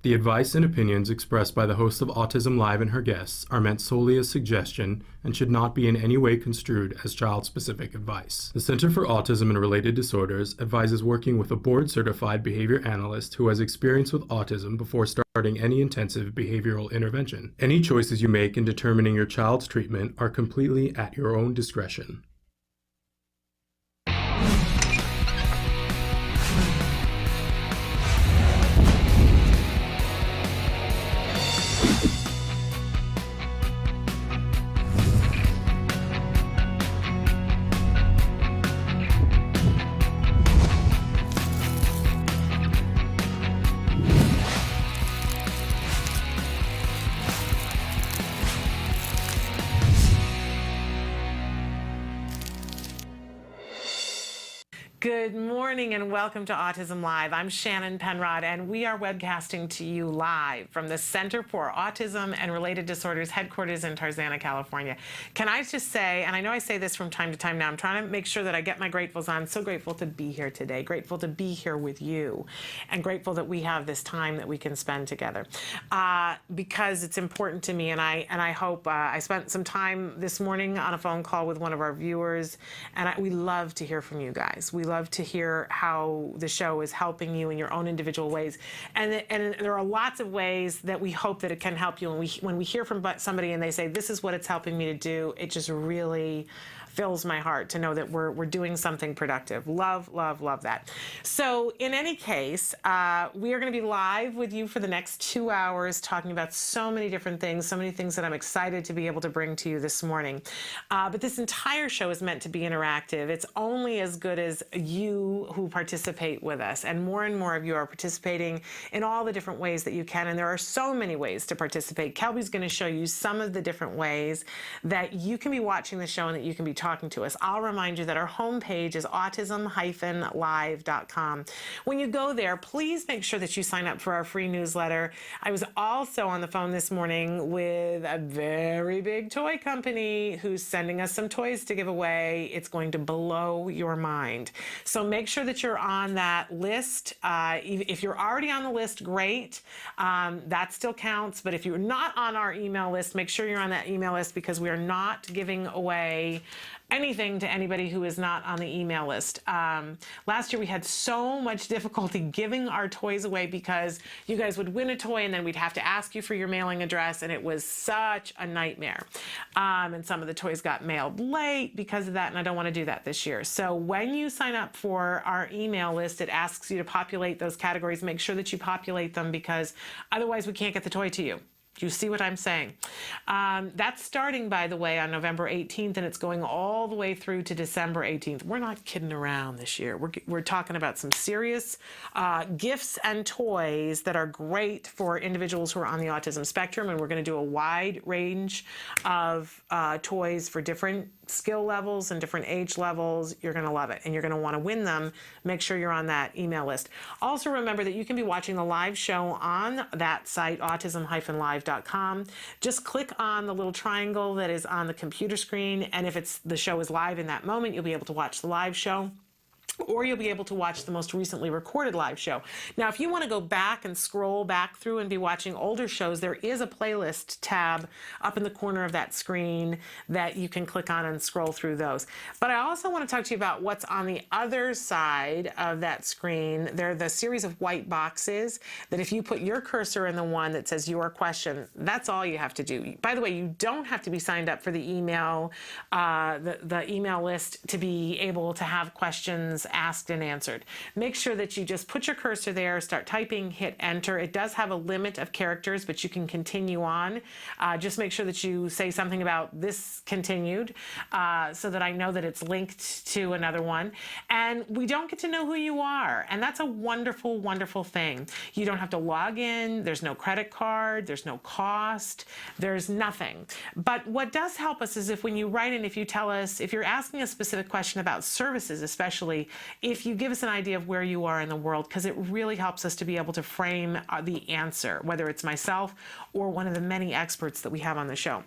The advice and opinions expressed by the host of Autism Live and her guests are meant solely as suggestion and should not be in any way construed as child-specific advice. The Center for Autism and Related Disorders advises working with a board-certified behavior analyst who has experience with autism before starting any intensive behavioral intervention. Any choices you make in determining your child's treatment are completely at your own discretion. Good morning and welcome to Autism Live. I'm Shannon Penrod and we are webcasting to you live from the Center for Autism and Related Disorders headquarters in Tarzana, California. Can I just say, and I know I say this from time to time now, I'm trying to make sure that I get my gratefuls on. So grateful to be here today, grateful to be here with you, and grateful that we have this time that we can spend together because it's important to me. And I hope I spent some time this morning on a phone call with one of our viewers, and we love to hear from you guys. We love to hear how the show is helping you in your own individual ways, and there are lots of ways that we hope that it can help you. And when we hear from somebody and they say this is what it's helping me to do, it just really fills my heart to know that we're doing something productive. Love, love, love that. So in any case, we are going to be live with you for the next 2 hours talking about so many different things, so many things that I'm excited to be able to bring to you this morning. But this entire show is meant to be interactive. It's only as good as you who participate with us, and more of you are participating in all the different ways that you can, and there are so many ways to participate. Kelby's going to show you some of the different ways that you can be watching the show and that you can be talking to us. I'll remind you that our homepage is autism-live.com. When you go there, please make sure that you sign up for our free newsletter. I was also on the phone this morning with a very big toy company who's sending us some toys to give away. It's going to blow your mind. So make sure that you're on that list. If you're already on the list, great. That still counts. But if you're not on our email list, make sure you're on that email list, because we are not giving away anything to anybody who is not on the email list. Last year we had so much difficulty giving our toys away because you guys would win a toy and then we'd have to ask you for your mailing address, and it was such a nightmare. And some of the toys got mailed late because of that, and I don't want to do that this year. So when you sign up for our email list, it asks you to populate those categories. Make sure that you populate them, because otherwise we can't get the toy to you. Do you see what I'm saying? That's starting, by the way, on November 18th, and it's going all the way through to December 18th. We're not kidding around this year. We're talking about some serious gifts and toys that are great for individuals who are on the autism spectrum, and we're going to do a wide range of toys for different skill levels and different age levels. You're going to love it, and you're going to want to win them. Make sure you're on that email list. Also remember that you can be watching the live show on that site, autism-live.com. Just click on the little triangle that is on the computer screen, and if the show is live in that moment, you'll be able to watch the live show, or you'll be able to watch the most recently recorded live show. Now, if you want to go back and scroll back through and be watching older shows, there is a playlist tab up in the corner of that screen that you can click on and scroll through those. But I also want to talk to you about what's on the other side of that screen. They're the series of white boxes that if you put your cursor in the one that says your question, that's all you have to do. By the way, you don't have to be signed up for the email, the email list to be able to have questions asked and answered. Make sure that you just put your cursor there, start typing, hit enter. It does have a limit of characters, but you can continue on. Just make sure that you say something about this continued so that I know that it's linked to another one. And we don't get to know who you are. And that's a wonderful, wonderful thing. You don't have to log in. There's no credit card. There's no cost. There's nothing. But what does help us is if when you write in, if you tell us, if you're asking a specific question about services, especially, if you give us an idea of where you are in the world, because it really helps us to be able to frame the answer, whether it's myself or one of the many experts that we have on the show.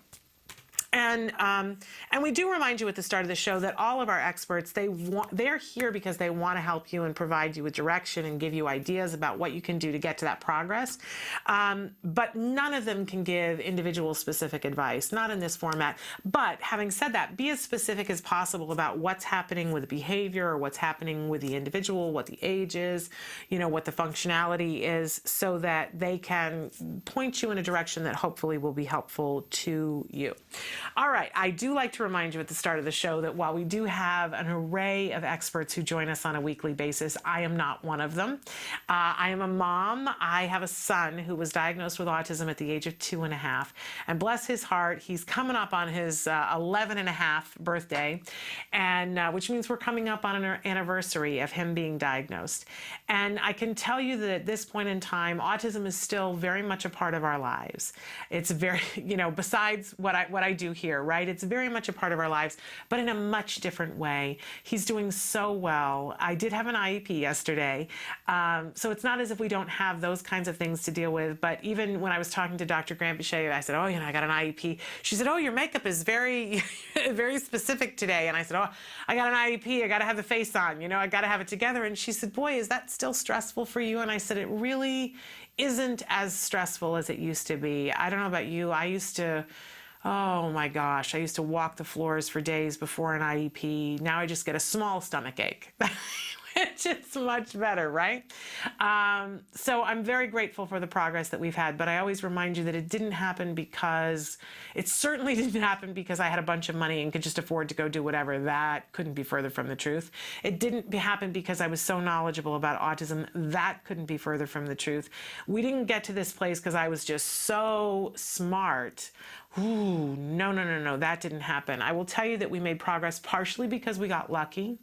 And we do remind you at the start of the show that all of our experts, they're here because they want to help you and provide you with direction and give you ideas about what you can do to get to that progress. But none of them can give individual specific advice, not in this format. But having said that, be as specific as possible about what's happening with the behavior or what's happening with the individual, what the age is, what the functionality is, so that they can point you in a direction that hopefully will be helpful to you. All right, I do like to remind you at the start of the show that while we do have an array of experts who join us on a weekly basis, I am not one of them. I am a mom. I have a son who was diagnosed with autism at the age of 2.5. And bless his heart, he's coming up on his 11.5 birthday, and which means we're coming up on an anniversary of him being diagnosed. And I can tell you that at this point in time, autism is still very much a part of our lives. It's very, besides what I do here, right? It's very much a part of our lives, but in a much different way. He's doing so well. I did have an IEP yesterday, so it's not as if we don't have those kinds of things to deal with. But even when I was talking to Dr. Grant Bichet, I said, I got an IEP. She said, your makeup is very, very specific today. And I said, I got an IEP. I got to have the face on, I got to have it together. And she said, boy, is that still stressful for you? And I said, it really isn't as stressful as it used to be. I don't know about you. I used to, oh my gosh, I used to walk the floors for days before an IEP. Now I just get a small stomach ache, which is much better, right? So I'm very grateful for the progress that we've had, but I always remind you that it certainly didn't happen because I had a bunch of money and could just afford to go do whatever. That couldn't be further from the truth. It didn't happen because I was so knowledgeable about autism. That couldn't be further from the truth. We didn't get to this place because I was just so smart. Ooh, no, that didn't happen. I will tell you that we made progress partially because we got lucky,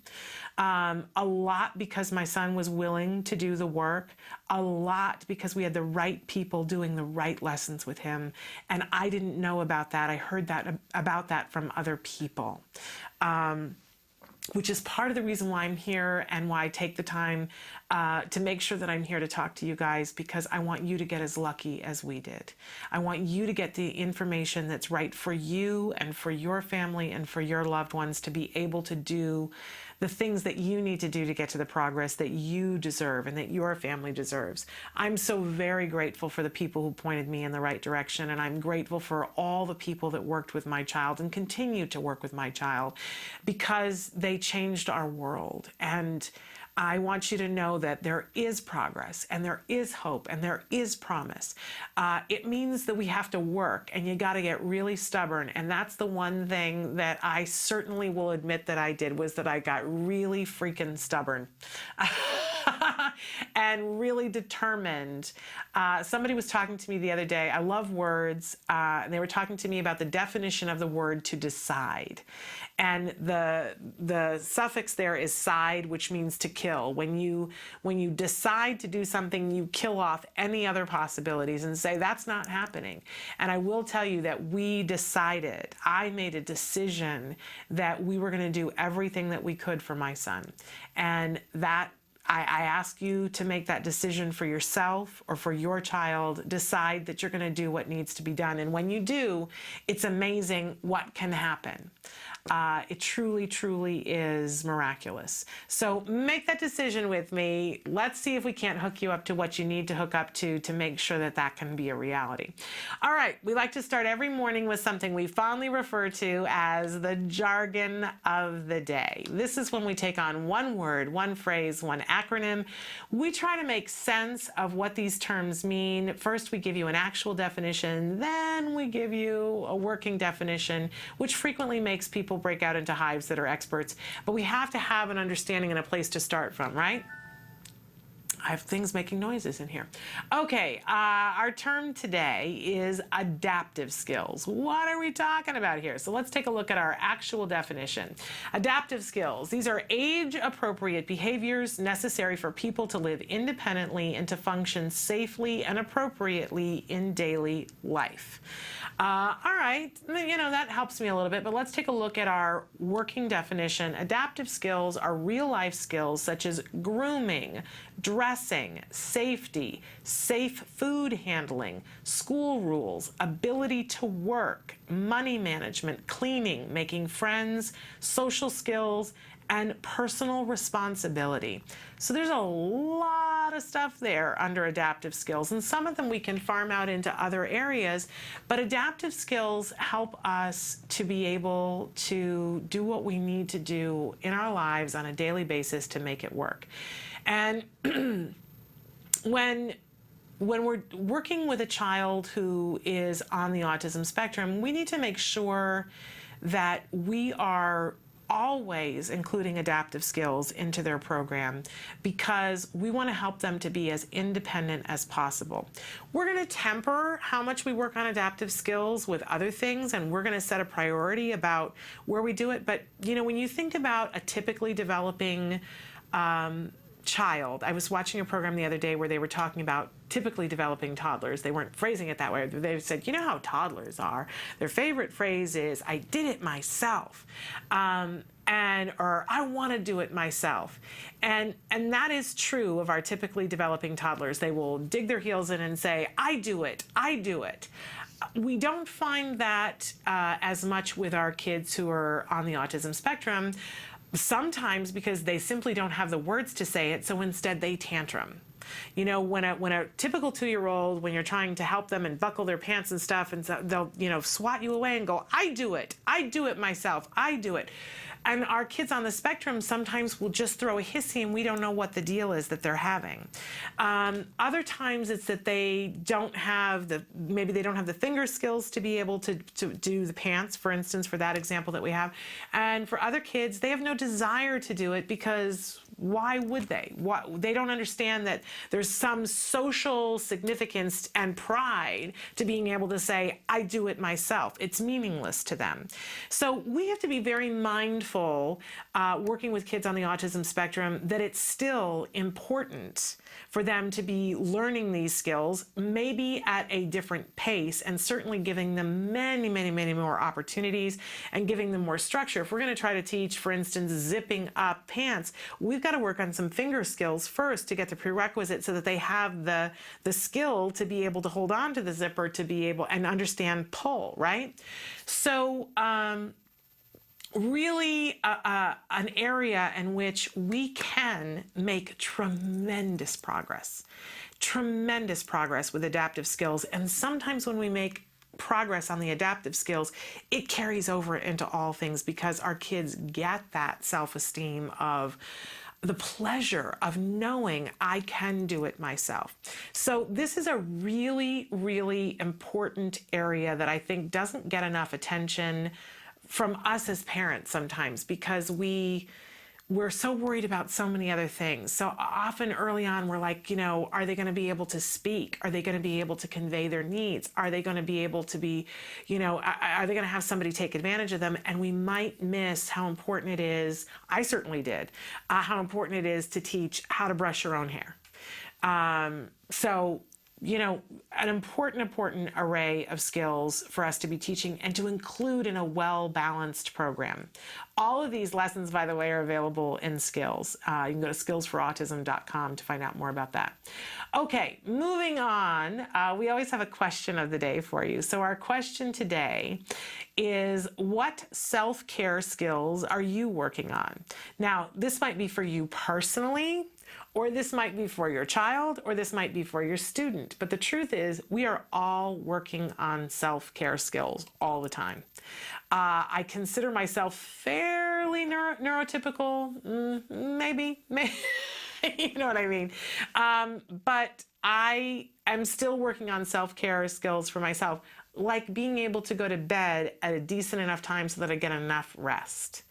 a lot because my son was willing to do the work, a lot because we had the right people doing the right lessons with him, and I didn't know about that. I heard about that from other people. Which is part of the reason why I'm here and why I take the time to make sure that I'm here to talk to you guys, because I want you to get as lucky as we did. I want you to get the information that's right for you and for your family and for your loved ones to be able to do the things that you need to do to get to the progress that you deserve and that your family deserves. I'm so very grateful for the people who pointed me in the right direction, and I'm grateful for all the people that worked with my child and continue to work with my child, because they changed our world. And I want you to know that there is progress and there is hope and there is promise. It means that we have to work, and you got to get really stubborn. And that's the one thing that I certainly will admit that I did, was that I got really freaking stubborn. And really determined. Somebody was talking to me the other day. I love words. And they were talking to me about the definition of the word to decide. And the suffix there is side, which means to kill. When you decide to do something, you kill off any other possibilities and say, that's not happening. And I will tell you that we decided, I made a decision that we were going to do everything that we could for my son. And that I ask you to make that decision for yourself or for your child. Decide that you're going to do what needs to be done. And when you do, it's amazing what can happen. It truly, truly is miraculous. So make that decision with me. Let's see if we can't hook you up to what you need to hook up to make sure that that can be a reality. All right, we like to start every morning with something we fondly refer to as the jargon of the day. This is when we take on one word, one phrase, one acronym. We try to make sense of what these terms mean. First, we give you an actual definition, then we give you a working definition, which frequently makes people break out into hives that are experts. But we have to have an understanding and a place to start from, right? I have things making noises in here. Okay, our term today is adaptive skills. What are we talking about here? So let's take a look at our actual definition. Adaptive skills. These are age-appropriate behaviors necessary for people to live independently and to function safely and appropriately in daily life. All right, that helps me a little bit, but let's take a look at our working definition. Adaptive skills are real-life skills such as grooming, dressing, dressing, safety, safe food handling, school rules, ability to work, money management, cleaning, making friends, social skills, and personal responsibility. So there's a lot of stuff there under adaptive skills, and some of them we can farm out into other areas, but adaptive skills help us to be able to do what we need to do in our lives on a daily basis to make it work. And when we're working with a child who is on the autism spectrum, we need to make sure that we are always including adaptive skills into their program, because we want to help them to be as independent as possible. We're going to temper how much we work on adaptive skills with other things, and we're going to set a priority about where we do it. But you know, when you think about a typically developing child, I was watching a program the other day where they were talking about typically developing toddlers. They weren't phrasing it that way. They said, you know how toddlers are. Their favorite phrase is, I did it myself. Or I want to do it myself. And that is true of our typically developing toddlers. They will dig their heels in and say, I do it, I do it. We don't find that as much with our kids who are on the autism spectrum, sometimes because they simply don't have the words to say it, so instead they tantrum. You know, when a typical 2-year-old, when you're trying to help them and buckle their pants and stuff, and so they'll, you know, swat you away and go, I do it myself, I do it. And our kids on the spectrum sometimes will just throw a hissy and we don't know what the deal is that they're having. Other times it's that they don't have maybe they don't have the finger skills to be able to do the pants, for instance, for that example that we have. And for other kids, they have no desire to do it, because why would they? They don't understand that there's some social significance and pride to being able to say, I do it myself. It's meaningless to them. So we have to be very mindful working with kids on the autism spectrum that it's still important for them to be learning these skills, maybe at a different pace, and certainly giving them many, many, many more opportunities and giving them more structure. If we're going to try to teach, for instance, zipping up pants, we've got to work on some finger skills first to get the prerequisite so that they have the skill to be able to hold on to the zipper, to be able and understand pull, right? So really an area in which we can make tremendous progress with adaptive skills. And sometimes when we make progress on the adaptive skills, it carries over into all things, because our kids get that self-esteem of the pleasure of knowing I can do it myself. So this is a really, really important area that I think doesn't get enough attention from us as parents sometimes, because we're so worried about so many other things. So often early on, we're like, you know, are they going to be able to speak? Are they going to be able to convey their needs? Are they going to be able to be, you know, are they going to have somebody take advantage of them? And we might miss how important it is, I certainly did, how important it is to teach how to brush your own hair. So, you know, an important array of skills for us to be teaching and to include in a well-balanced program. All of these lessons, by the way, are available in Skills. You can go to skillsforautism.com to find out more about that. Okay, moving on. We always have a question of the day for you. So our question today is, what self-care skills are you working on? Now, this might be for you personally, or this might be for your child, or this might be for your student. But the truth is, we are all working on self-care skills all the time. I consider myself fairly neurotypical, maybe, you know what I mean? But I am still working on self-care skills for myself, like being able to go to bed at a decent enough time so that I get enough rest.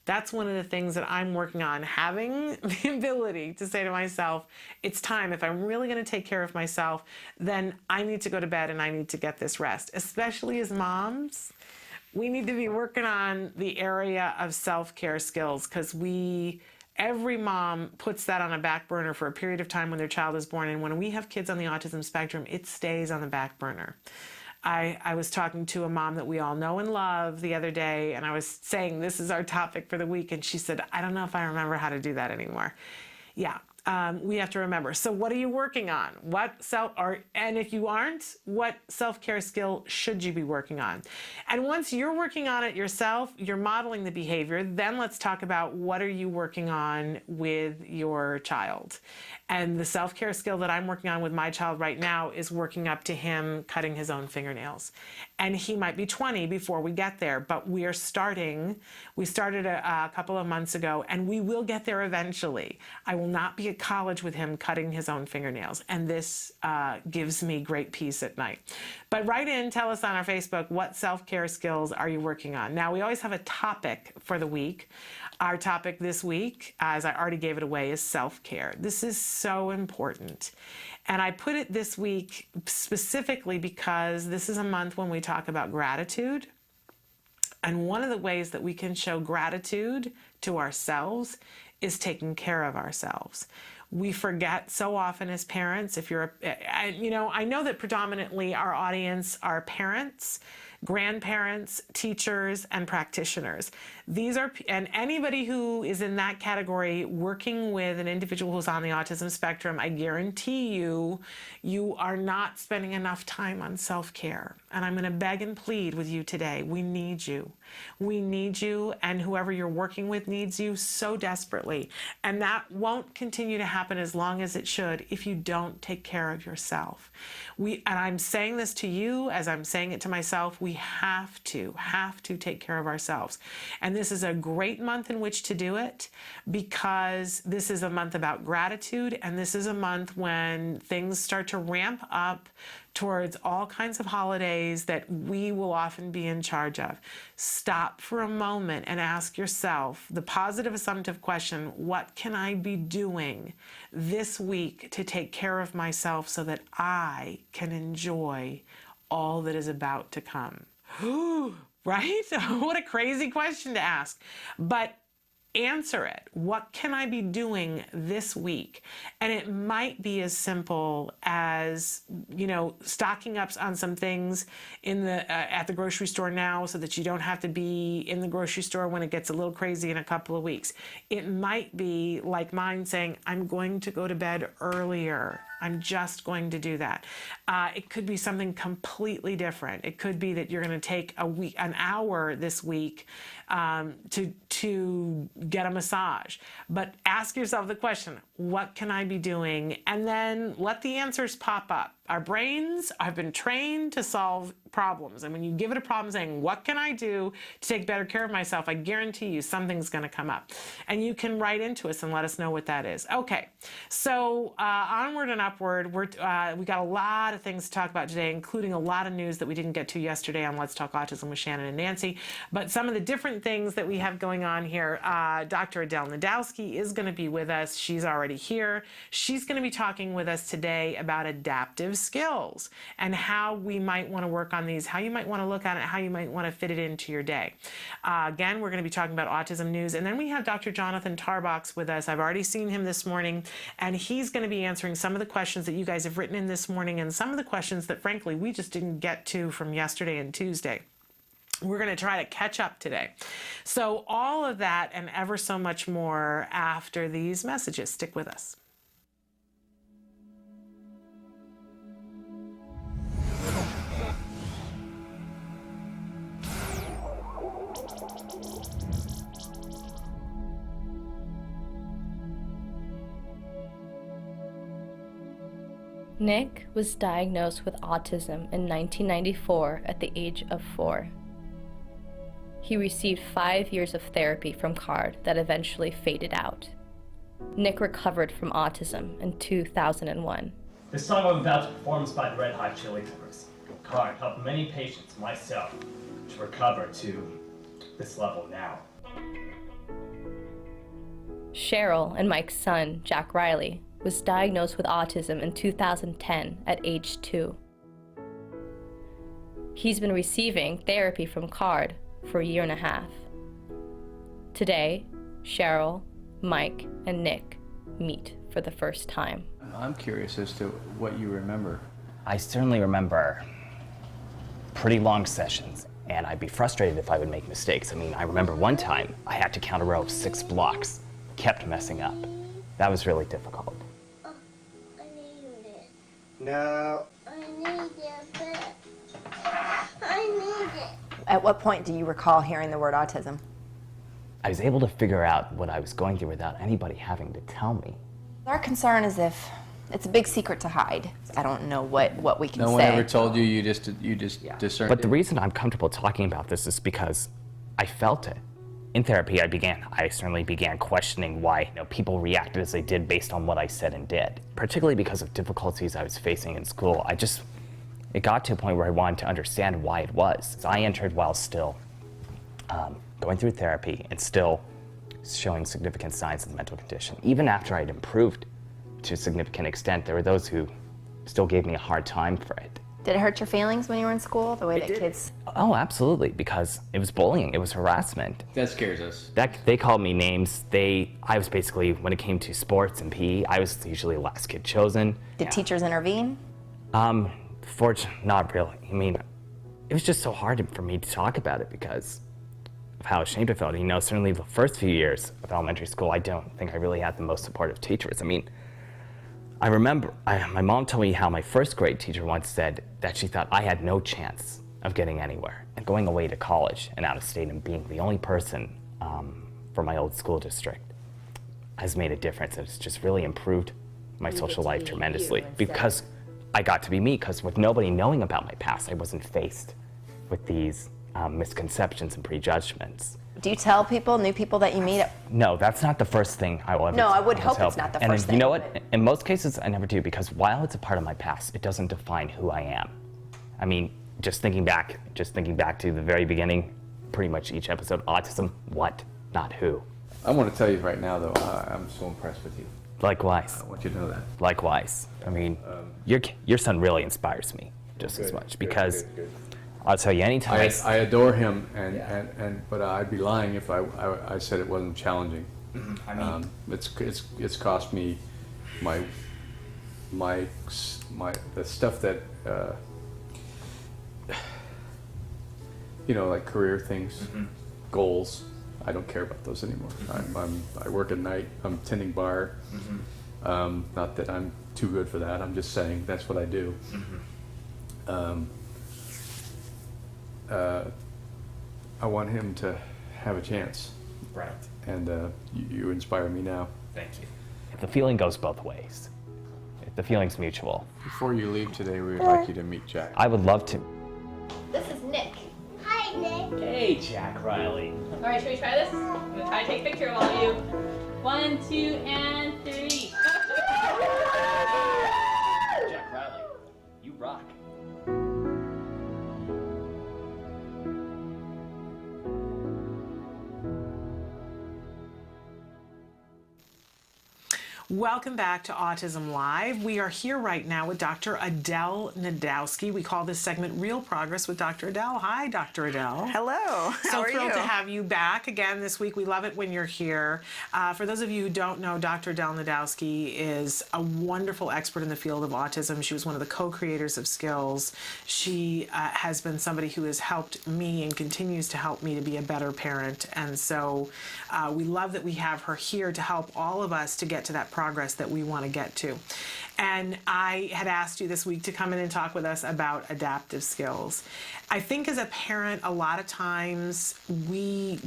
That's one of the things that I'm working on, having the ability to say to myself, it's time. If I'm really going to take care of myself, then I need to go to bed and I need to get this rest. Especially as moms, we need to be working on the area of self-care skills, because every mom puts that on a back burner for a period of time when their child is born. And when we have kids on the autism spectrum, it stays on the back burner. I was talking to a mom that we all know and love the other day, and I was saying, this is our topic for the week, and she said, I don't know if I remember how to do that anymore. Yeah, we have to remember. So what are you working on? And if you aren't, what self-care skill should you be working on? And once you're working on it yourself, you're modeling the behavior, then let's talk about what are you working on with your child. And the self-care skill that I'm working on with my child right now is working up to him cutting his own fingernails. And he might be 20 before we get there, but we are starting. We started a couple of months ago, and we will get there eventually. I will not be at college with him cutting his own fingernails, and this gives me great peace at night. But write in, tell us on our Facebook, what self-care skills are you working on? Now, we always have a topic for the week. Our topic this week, as I already gave it away, is self-care. This is so important. And I put it this week specifically because this is a month when we talk about gratitude. And one of the ways that we can show gratitude to ourselves is taking care of ourselves. We forget so often as parents, I know that predominantly our audience are parents, grandparents, teachers, and practitioners. And anybody who is in that category working with an individual who's on the autism spectrum, I guarantee you, you are not spending enough time on self-care. And I'm going to beg and plead with you today. We need you. We need you, and whoever you're working with needs you so desperately. And that won't continue to happen as long as it should if you don't take care of yourself. And I'm saying this to you as I'm saying it to myself, we have to take care of ourselves. And this is a great month in which to do it because this is a month about gratitude, and this is a month when things start to ramp up towards all kinds of holidays that we will often be in charge of. Stop for a moment and ask yourself the positive assumptive question, what can I be doing this week to take care of myself so that I can enjoy all that is about to come? Right? What a crazy question to ask. But answer it. What can I be doing this week? And it might be as simple as, stocking up on some things at the grocery store now so that you don't have to be in the grocery store when it gets a little crazy in a couple of weeks. It might be like mine saying, I'm going to go to bed earlier. I'm just going to do that. It could be something completely different. It could be that you're going to take an hour this week to get a massage. But ask yourself the question, what can I be doing? And then let the answers pop up. Our brains have been trained to solve problems. And when you give it a problem saying, what can I do to take better care of myself? I guarantee you something's going to come up. And you can write into us and let us know what that is. Okay, so onward and upward, we got a lot of things to talk about today, including a lot of news that we didn't get to yesterday on Let's Talk Autism with Shannon and Nancy. But some of the different things that we have going on here, Dr. Adel Najdowski is going to be with us. She's already here. She's going to be talking with us today about adaptive skills and how we might want to work on these, how you might want to look at it, how you might want to fit it into your day. Again, we're going to be talking about autism news. And then we have Dr. Jonathan Tarbox with us. I've already seen him this morning, and he's going to be answering some of the questions that you guys have written in this morning and some of the questions that, frankly, we just didn't get to from yesterday and Tuesday. We're going to try to catch up today. So all of that and ever so much more after these messages. Stick with us. Nick was diagnosed with autism in 1994 at the age of 4. He received 5 years of therapy from CARD that eventually faded out. Nick recovered from autism in 2001. The song I'm about to perform is by the Red Hot Chili Peppers. CARD helped many patients, myself, to recover to this level now. Cheryl and Mike's son, Jack Riley, was diagnosed with autism in 2010 at age 2. He's been receiving therapy from CARD for a year and a half. Today, Cheryl, Mike, and Nick meet for the first time. I'm curious as to what you remember. I certainly remember pretty long sessions, and I'd be frustrated if I would make mistakes. I remember one time I had to count a row of 6 blocks, kept messing up. That was really difficult. No. I need it. I need it. At what point do you recall hearing the word autism? I was able to figure out what I was going through without anybody having to tell me. Our concern is if it's a big secret to hide. I don't know what we can say. No one ever told you, you just discerned But the it? reason I'm comfortable talking about this is because I felt it. In therapy, I certainly began questioning why people reacted as they did based on what I said and did. Particularly because of difficulties I was facing in school. It got to a point where I wanted to understand why it was. So I entered while still going through therapy and still showing significant signs of the mental condition. Even after I'd improved to a significant extent, there were those who still gave me a hard time for it. Did it hurt your feelings when you were in school? The way that kids... Oh, absolutely, because it was bullying, it was harassment. That scares us. They called me names. I was basically, when it came to sports and PE, I was usually the last kid chosen. Did teachers intervene? Fortunately, not really. I mean, it was just so hard for me to talk about it because of how ashamed I felt. Certainly the first few years of elementary school, I don't think I really had the most supportive teachers. I mean, I remember my mom told me how my first grade teacher once said that she thought I had no chance of getting anywhere. And going away to college and out of state and being the only person from my old school district has made a difference. It's just really improved my social life tremendously because I got to be me, because with nobody knowing about my past, I wasn't faced with these misconceptions and prejudgments. Do you tell new people that you meet? No, that's not the first thing I will ever No, I would tell hope it's them. not the And first thing. you know what? In most cases, I never do, because while it's a part of my past, it doesn't define who I am. I mean, just thinking back to the very beginning, pretty much each episode, autism, what, not who. I want to tell you right now, though, I'm so impressed with you. Likewise. I want you to know that. Likewise. I mean, your son really inspires me just as much, because I'll tell you, anytime I adore him, but I'd be lying if I said it wasn't challenging. I mean, it's cost me the stuff that like career things, goals. I don't care about those anymore. I work at night. I'm tending bar. Not that I'm too good for that. I'm just saying that's what I do. I want him to have a chance. Right. And you inspire me now. Thank you. The feeling goes both ways. The feeling's mutual. Before you leave today, we would like you to meet Jack. I would love to. This is Nick. Hi, Nick. Hey, Jack Riley. All right, should we try this? I'm gonna try to take a picture of all of you. 1, 2, and 3. Jack Riley, you rock. Welcome back to Autism Live. We are here right now with Dr. Adel Najdowski. We call this segment Real Progress with Dr. Adel. Hi, Dr. Adel. Hello. So How are thrilled you? to have you back again this week. We love it when you're here. For those of you who don't know, Dr. Adel Najdowski is a wonderful expert in the field of autism. She was one of the co-creators of Skills. She has been somebody who has helped me and continues to help me to be a better parent. And so we love that we have her here to help all of us to get to that progress that we want to get to. And I had asked you this week to come in and talk with us about adaptive skills. I think as a parent, a lot of times we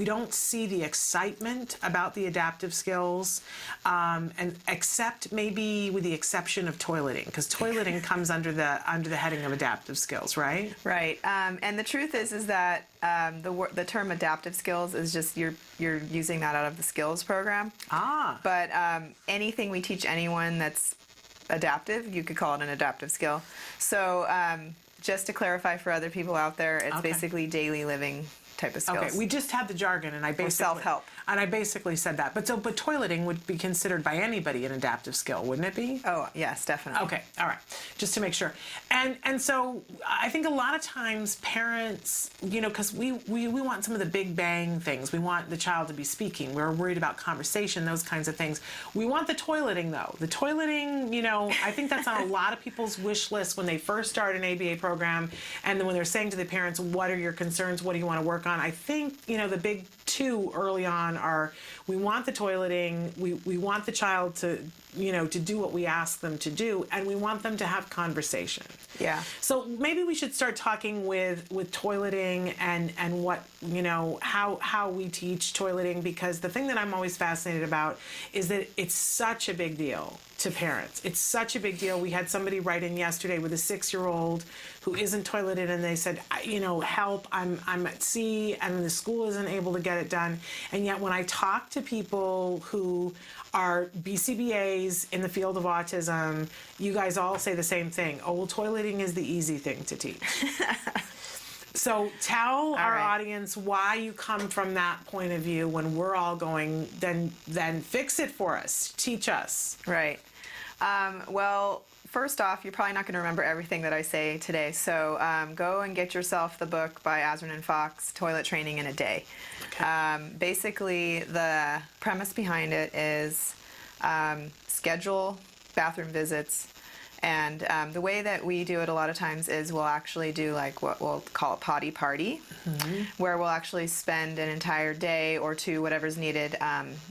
don't see the excitement about the adaptive skills, and except maybe with the exception of toileting, because toileting comes under the heading of adaptive skills, right? Right. And the truth is that the term adaptive skills is just you're using that out of the skills program. Ah. But anything we teach anyone that's adaptive, you could call it an adaptive skill. So just to clarify for other people out there, it's basically daily living type of skills. Okay, we just had the jargon, and I basically self-help. And I basically said that. But toileting would be considered by anybody an adaptive skill, wouldn't it be? Oh yes, definitely. Okay, all right, just to make sure. And so I think a lot of times parents, because we want some of the big bang things. We want the child to be speaking. We're worried about conversation, those kinds of things. We want the toileting though. The toileting, I think that's on a lot of people's wish list when they first start an ABA program. program, and then when they're saying to the parents, what are your concerns, what do you want to work on, I think, the big two early on are, we want the toileting, we want the child to do what we ask them to do, and we want them to have conversation. Yeah. So maybe we should start talking with toileting and what, how we teach toileting, because the thing that I'm always fascinated about is that it's such a big deal to parents. It's such a big deal. We had somebody write in yesterday with a 6-year-old who isn't toileted, and they said, help, I'm at sea, and the school isn't able to get it done. And yet when I talk to people who are BCBAs in the field of autism, you guys all say the same thing. Oh, well, toileting is the easy thing to teach. So tell our audience why you come from that point of view when we're all going, then fix it for us, teach us. Right. Well, first off, you're probably not going to remember everything that I say today, so go and get yourself the book by Azrin and Fox, Toilet Training in a Day. Okay. Basically, the premise behind it is schedule bathroom visits, and the way that we do it a lot of times is we'll actually do like what we'll call a potty party, where we'll actually spend an entire day or two, whatever's needed.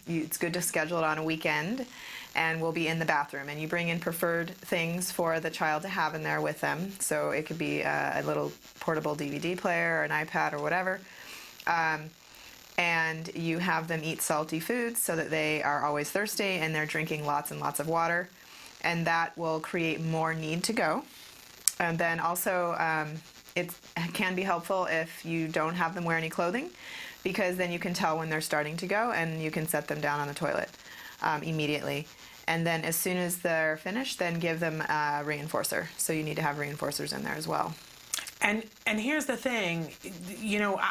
It's good to schedule it on a weekend, and we'll be in the bathroom, and you bring in preferred things for the child to have in there with them. So it could be a little portable DVD player or an iPad or whatever. And you have them eat salty foods so that they are always thirsty and they're drinking lots and lots of water, and that will create more need to go. And then also it can be helpful if you don't have them wear any clothing, because then you can tell when they're starting to go and you can set them down on the toilet immediately. And then as soon as they're finished, then give them a reinforcer. So you need to have reinforcers in there as well. And here's the thing,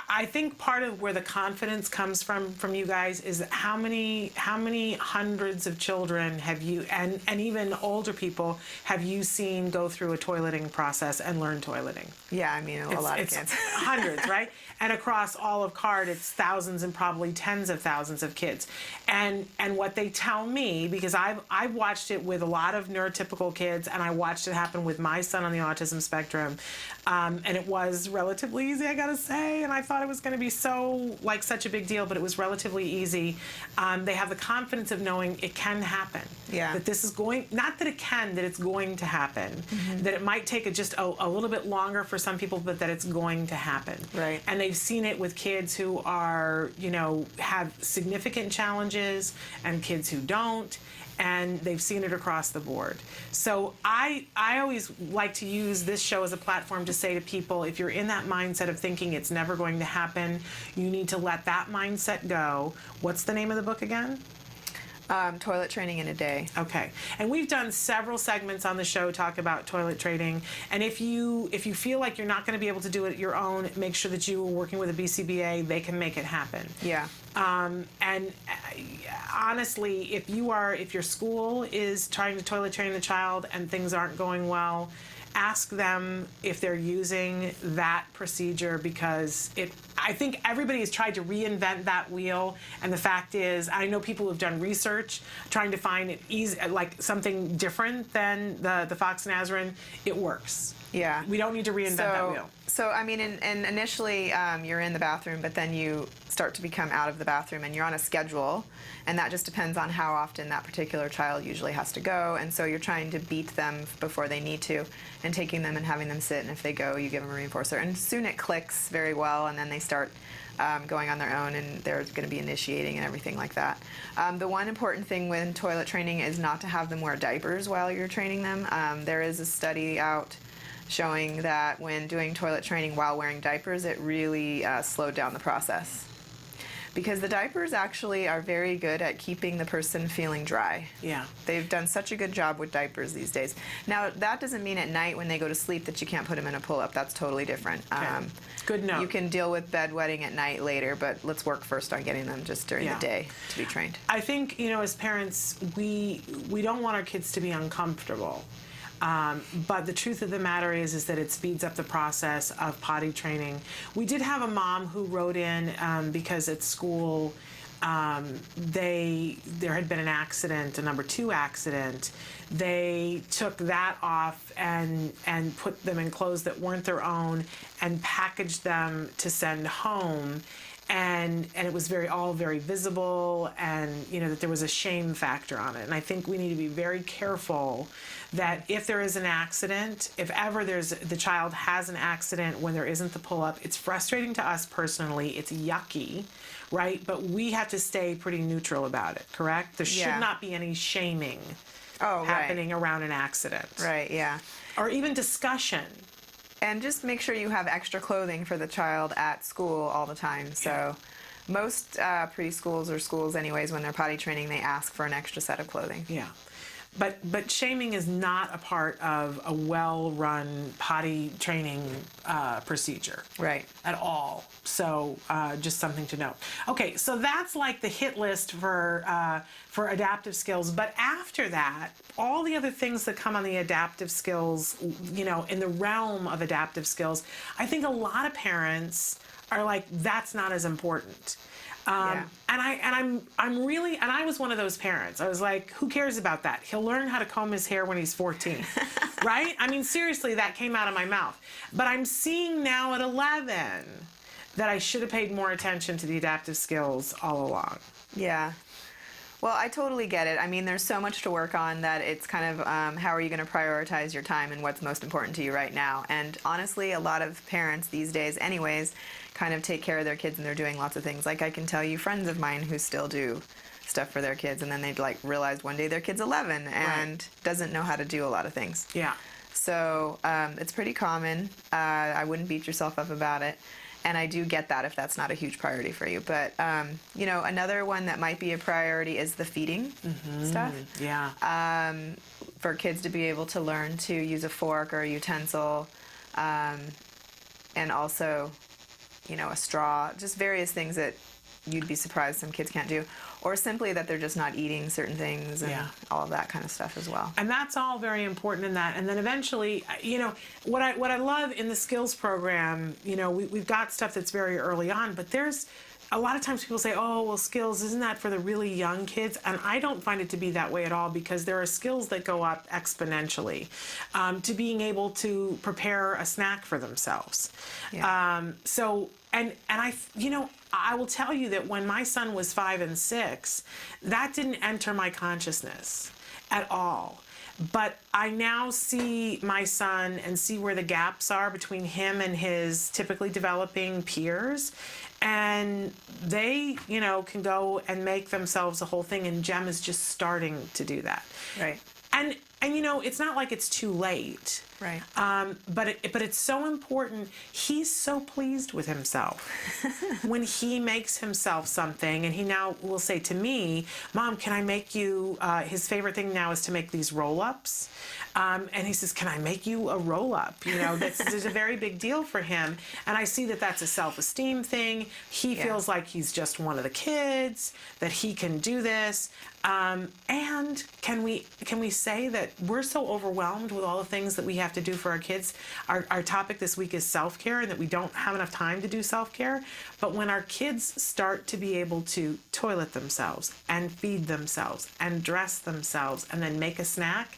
I think part of where the confidence comes from you guys is how many hundreds of children have you, and even older people, have you seen go through a toileting process and learn toileting? Yeah, I mean, a lot of kids. Hundreds, right? And across all of CARD, it's thousands and probably tens of thousands of kids. And what they tell me, because I've watched it with a lot of neurotypical kids, and I watched it happen with my son on the autism spectrum, and it was relatively easy, I gotta say, and I thought it was gonna be such a big deal, but it was relatively easy. They have the confidence of knowing it can happen. Yeah. That this is not that it can, that it's going to happen. Mm-hmm. That it might take just a little bit longer for some people, but that it's going to happen. Right. And they've seen it with kids who are, have significant challenges and kids who don't. And they've seen it across the board. So I always like to use this show as a platform to say to people, if you're in that mindset of thinking it's never going to happen, you need to let that mindset go. What's the name of the book again? Toilet Training in a Day. Okay. And we've done several segments on the show talk about toilet training. And if you feel like you're not going to be able to do it your own, make sure that you are working with a BCBA. They can make it happen. Yeah. And honestly, if your school is trying to toilet train the child and things aren't going well, ask them if they're using that procedure, because I think everybody has tried to reinvent that wheel, and the fact is, I know people who have done research trying to find it easy, like something different than the Fox and Azrin. It works. Yeah. We don't need to reinvent that wheel. So, I mean, and initially you're in the bathroom, but then you start to become out of the bathroom and you're on a schedule, and that just depends on how often that particular child usually has to go, and so you're trying to beat them before they need to, and taking them and having them sit, and if they go, you give them a reinforcer. And soon it clicks very well, and then they start going on their own, and they're going to be initiating and everything like that. The one important thing with toilet training is not to have them wear diapers while you're training them. There is a study out showing that when doing toilet training while wearing diapers, it really slowed down the process. Because the diapers actually are very good at keeping the person feeling dry. Yeah. They've done such a good job with diapers these days. Now, that doesn't mean at night when they go to sleep that you can't put them in a pull-up. That's totally different. Okay. Good note. You can deal with bedwetting at night later, but let's work first on getting them just during the day to be trained. I think, as parents, we don't want our kids to be uncomfortable. But the truth of the matter is that it speeds up the process of potty training. We did have a mom who wrote in because at school there had been an accident, a number 2 accident. They took that off and put them in clothes that weren't their own and packaged them to send home. And it was all very visible, and that there was a shame factor on it. And I think we need to be very careful that if there is an accident, if ever the child has an accident when there isn't the pull-up, it's frustrating to us personally, it's yucky, right? But we have to stay pretty neutral about it, correct? There should not be any shaming happening around an accident. Right, yeah. Or even discussion. And just make sure you have extra clothing for the child at school all the time. So most preschools or schools anyways, when they're potty training, they ask for an extra set of clothing. Yeah. But shaming is not a part of a well-run potty training procedure. Right. At all. So just something to note. Okay, so that's like the hit list for adaptive skills. But after that, all the other things that come on the adaptive skills, in the realm of adaptive skills, I think a lot of parents are like, that's not as important. And I was one of those parents. I was like, who cares about that? He'll learn how to comb his hair when he's 14, right? I mean, seriously, that came out of my mouth. But I'm seeing now at 11 that I should have paid more attention to the adaptive skills all along. Yeah. Well, I totally get it. I mean, there's so much to work on that it's kind of how are you going to prioritize your time and what's most important to you right now. And honestly, a lot of parents these days anyways kind of take care of their kids and they're doing lots of things. Like I can tell you friends of mine who still do stuff for their kids and then they'd realize one day their kid's 11 and doesn't know how to do a lot of things. Yeah. So it's pretty common. I wouldn't beat yourself up about it. And I do get that if that's not a huge priority for you. But, another one that might be a priority is the feeding stuff. Yeah. For kids to be able to learn to use a fork or a utensil, and also, a straw, just various things that you'd be surprised some kids can't do. Or simply that they're just not eating certain things and all of that kind of stuff as well. And that's all very important in that. And then eventually, what I love in the skills program, we've got stuff that's very early on, but there's a lot of times people say, oh, well, skills, isn't that for the really young kids? And I don't find it to be that way at all because there are skills that go up exponentially to being able to prepare a snack for themselves. Yeah. I will tell you that when my son was 5 and 6, that didn't enter my consciousness at all. But I now see my son and see where the gaps are between him and his typically developing peers. And they, can go and make themselves a whole thing. And Jem is just starting to do that. Right. And it's not like it's too late. Right. But it's so important. He's so pleased with himself when he makes himself something, and he now will say to me, "Mom, can I make you?" His favorite thing now is to make these roll-ups, and he says, "Can I make you a roll-up?" This is a very big deal for him, and I see that that's a self-esteem thing. He feels like he's just one of the kids, that he can do this. And can we say that we're so overwhelmed with all the things that we have to do for our kids? Our topic this week is self-care, and that we don't have enough time to do self-care. But when our kids start to be able to toilet themselves and feed themselves and dress themselves and then make a snack,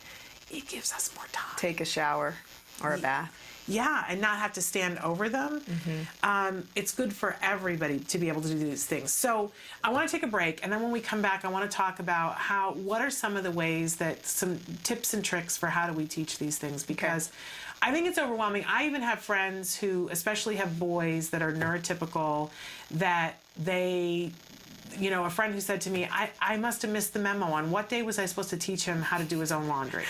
it gives us more time. Take a shower or a bath. Yeah, and not have to stand over them. Mm-hmm. It's good for everybody to be able to do these things. So I want to take a break, and then when we come back, I want to talk about what are some of the ways that some tips and tricks for how do we teach these things, because I think it's overwhelming. I even have friends who especially have boys that are neurotypical, that they... a friend who said to me, I must have missed the memo on what day was I supposed to teach him how to do his own laundry?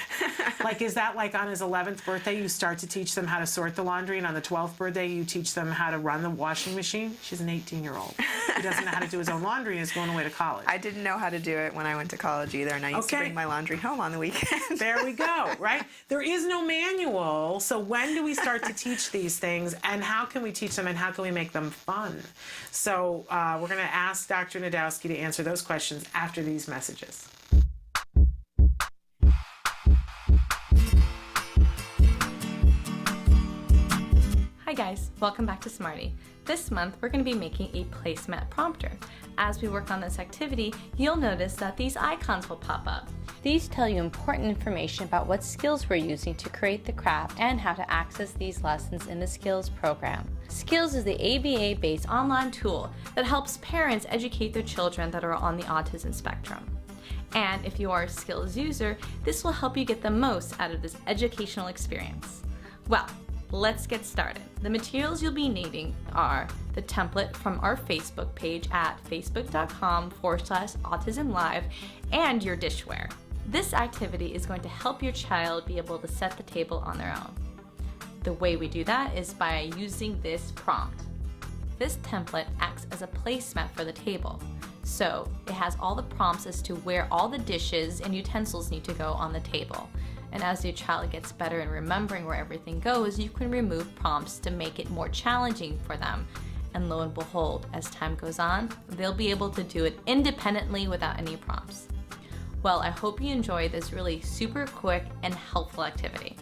Is that like on his 11th birthday, you start to teach them how to sort the laundry, and on the 12th birthday, you teach them how to run the washing machine? She's an 18-year-old who doesn't know how to do his own laundry and is going away to college. I didn't know how to do it when I went to college either, and I used to bring my laundry home on the weekend. There we go, right? There is no manual, so when do we start to teach these things, and how can we teach them, and how can we make them fun? So we're going to ask Dr. Najdowski to answer those questions after these messages. Hi Hi guys, welcome back to Smarty. This month we're going to be making a placemat prompter. As we work on this activity, you'll notice that these icons will pop up. These tell you important information about what skills we're using to create the craft and how to access these lessons in the Skills program. Skills is the ABA-based online tool that helps parents educate their children that are on the autism spectrum. And if you are a Skills user, this will help you get the most out of this educational experience. Well, let's get started. The materials you'll be needing are the template from our Facebook page at facebook.com/autism-live and your dishware. This activity is going to help your child be able to set the table on their own. The way we do that is by using this prompt. This template acts as a placemat for the table. So it has all the prompts as to where all the dishes and utensils need to go on the table. And as your child gets better in remembering where everything goes, you can remove prompts to make it more challenging for them. And lo and behold, as time goes on, they'll be able to do it independently without any prompts. Well, I hope you enjoy this really super quick and helpful activity.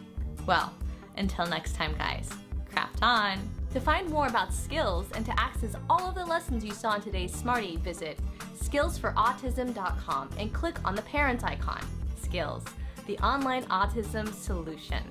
Well, until next time guys, craft on! To find more about Skills and to access all of the lessons you saw in today's Smarty, visit skillsforautism.com and click on the parent icon. Skills, the online autism solution.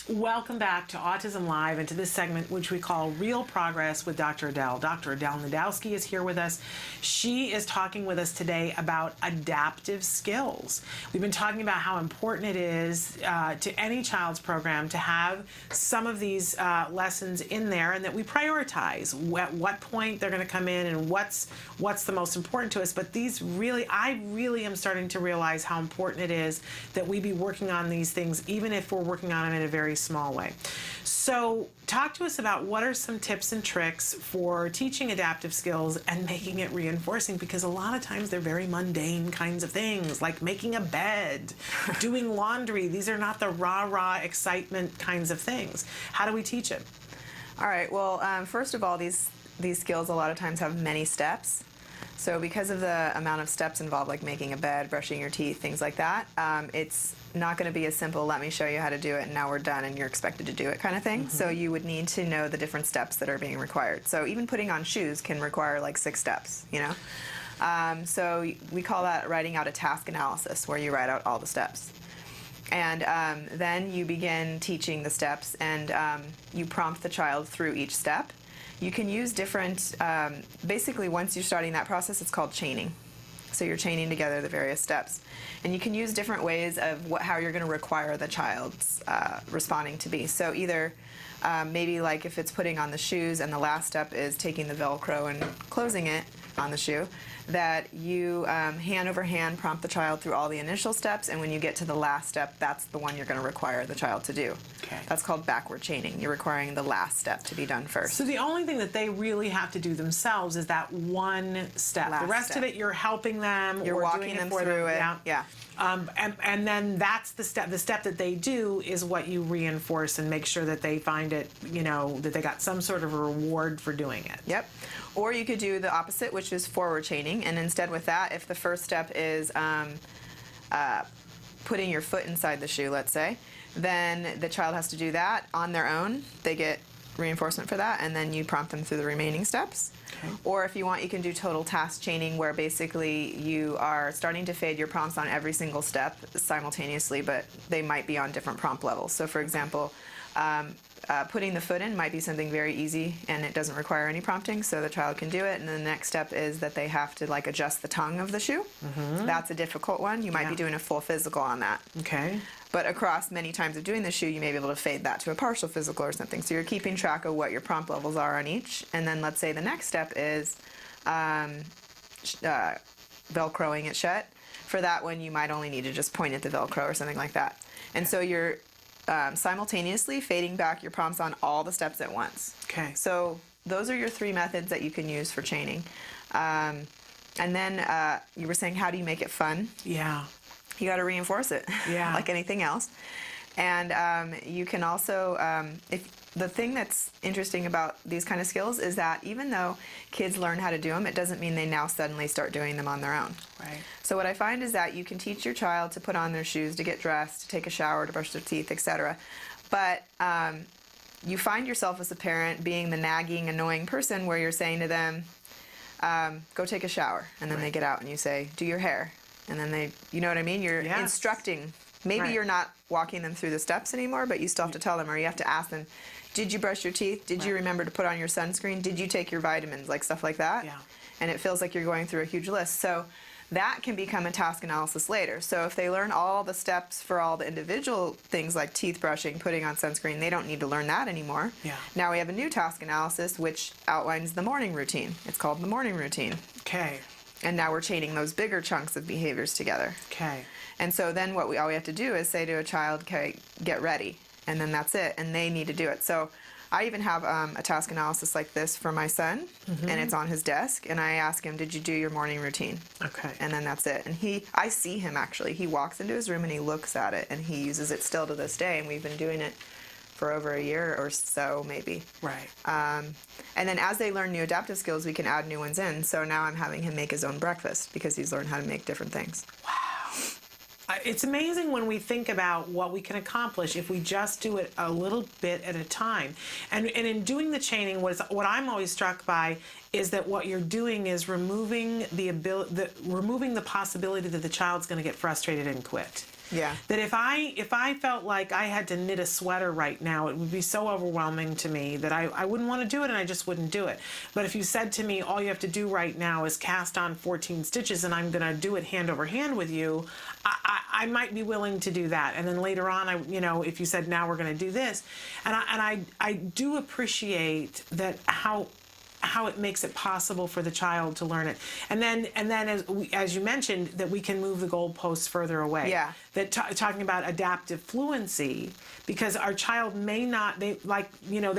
Welcome back to Autism Live and to this segment which we call Real Progress with Dr. Adel. Dr. Adel Najdowski is here with us. She is talking with us today about adaptive skills. We've been talking about how important it is to any child's program to have some of these lessons in there, and that we prioritize at what point they're going to come in and what's the most important to us. But I really am starting to realize how important it is that we be working on these things, even if we're working on them in a very small way. So talk to us about what are some tips and tricks for teaching adaptive skills and making it reinforcing, because a lot of times they're very mundane kinds of things, like making a bed, doing laundry. These are not the rah-rah excitement kinds of things. How do we teach it? All right, well, first of all, these skills a lot of times have many steps. So because of the amount of steps involved, like making a bed, brushing your teeth, things like that, it's not going to be as simple, let me show you how to do it and now we're done and you're expected to do it kind of thing. So you would need to know the different steps that are being required. So even putting on shoes can require like 6 steps, you know? So we call that writing out a task analysis, where you write out all the steps. And then you begin teaching the steps, and you prompt the child through each step. You can use different, basically once you're starting that process, it's called chaining. So you're chaining together the various steps. And you can use different ways of how you're going to require the child's responding to be. So either maybe like if it's putting on the shoes and the last step is taking the Velcro and closing it on the shoe, that you hand over hand prompt the child through all the initial steps, and when you get to the last step, that's the one you're going to require the child to do. Okay. That's called backward chaining. You're requiring the last step to be done first. So the only thing that they really have to do themselves is that one step. The rest of it, you're helping them. You're or walking doing them it for through it. Yeah. And then that's the step. The step that they do is what you reinforce and make sure that they find it, you know, that they got some sort of a reward for doing it. Yep. Or you could do the opposite, which is forward chaining. And instead with that, if the first step is putting your foot inside the shoe, let's say, then the child has to do that on their own. They get reinforcement for that, and then you prompt them through the remaining steps. Okay. Or if you want, you can do total task chaining, where basically you are starting to fade your prompts on every single step simultaneously, but they might be on different prompt levels. So for example, putting the foot in might be something very easy and it doesn't require any prompting, so the child can do it. And then the next step is that they have to like adjust the tongue of the shoe. That's a difficult one. You might be doing a full physical on that. Okay. But across many times of doing the shoe, you may be able to fade that to a partial physical or something. So you're keeping track of what your prompt levels are on each. And then let's say the next step is Velcroing it shut. For that one, you might only need to just point at the Velcro or something like that. And so you're simultaneously fading back your prompts on all the steps at once. Okay. So those are your 3 methods that you can use for chaining. And then you were saying, how do you make it fun? Yeah. You got to reinforce it, yeah. like anything else. And you can also, the thing that's interesting about these kind of skills is that even though kids learn how to do them, it doesn't mean they now suddenly start doing them on their own. Right. So what I find is that you can teach your child to put on their shoes, to get dressed, to take a shower, to brush their teeth, etc. But you find yourself as a parent being the nagging, annoying person where you're saying to them, go take a shower, and then they get out and you say, do your hair, and then they, you know what I mean? You're instructing. Maybe you're not walking them through the steps anymore, but you still have to tell them, or you have to ask them, did you brush your teeth? Did you remember to put on your sunscreen? Did you take your vitamins? Like stuff like that. Yeah. And it feels like you're going through a huge list. So that can become a task analysis later. So if they learn all the steps for all the individual things like teeth brushing, putting on sunscreen, they don't need to learn that anymore. Yeah. Now we have a new task analysis which outlines the morning routine. It's called the morning routine. Okay. And now we're chaining those bigger chunks of behaviors together. Okay. And so then all we have to do is say to a child, okay, get ready. And then that's it. And they need to do it. So I even have a task analysis like this for my son, and it's on his desk, and I ask him, did you do your morning routine? Okay. And then that's it. And I see him actually. He walks into his room and he looks at it, and he uses it still to this day, and we've been doing it for over a year or so, maybe. Right. And then as they learn new adaptive skills, we can add new ones in. So now I'm having him make his own breakfast because he's learned how to make different things. Wow. It's amazing when we think about what we can accomplish if we just do it a little bit at a time. And in doing the chaining, what I'm always struck by is that what you're doing is removing the possibility that the child's going to get frustrated and quit. Yeah. That if I felt like I had to knit a sweater right now, it would be so overwhelming to me that I wouldn't want to do it, and I just wouldn't do it. But if you said to me, all you have to do right now is cast on 14 stitches, and I'm going to do it hand over hand with you, I might be willing to do that. And then later on, if you said, now we're going to do this, and I do appreciate that how it makes it possible for the child to learn it. And then as you mentioned, that we can move the goalposts further away. Yeah. That talking about adaptive fluency, because our child may not, they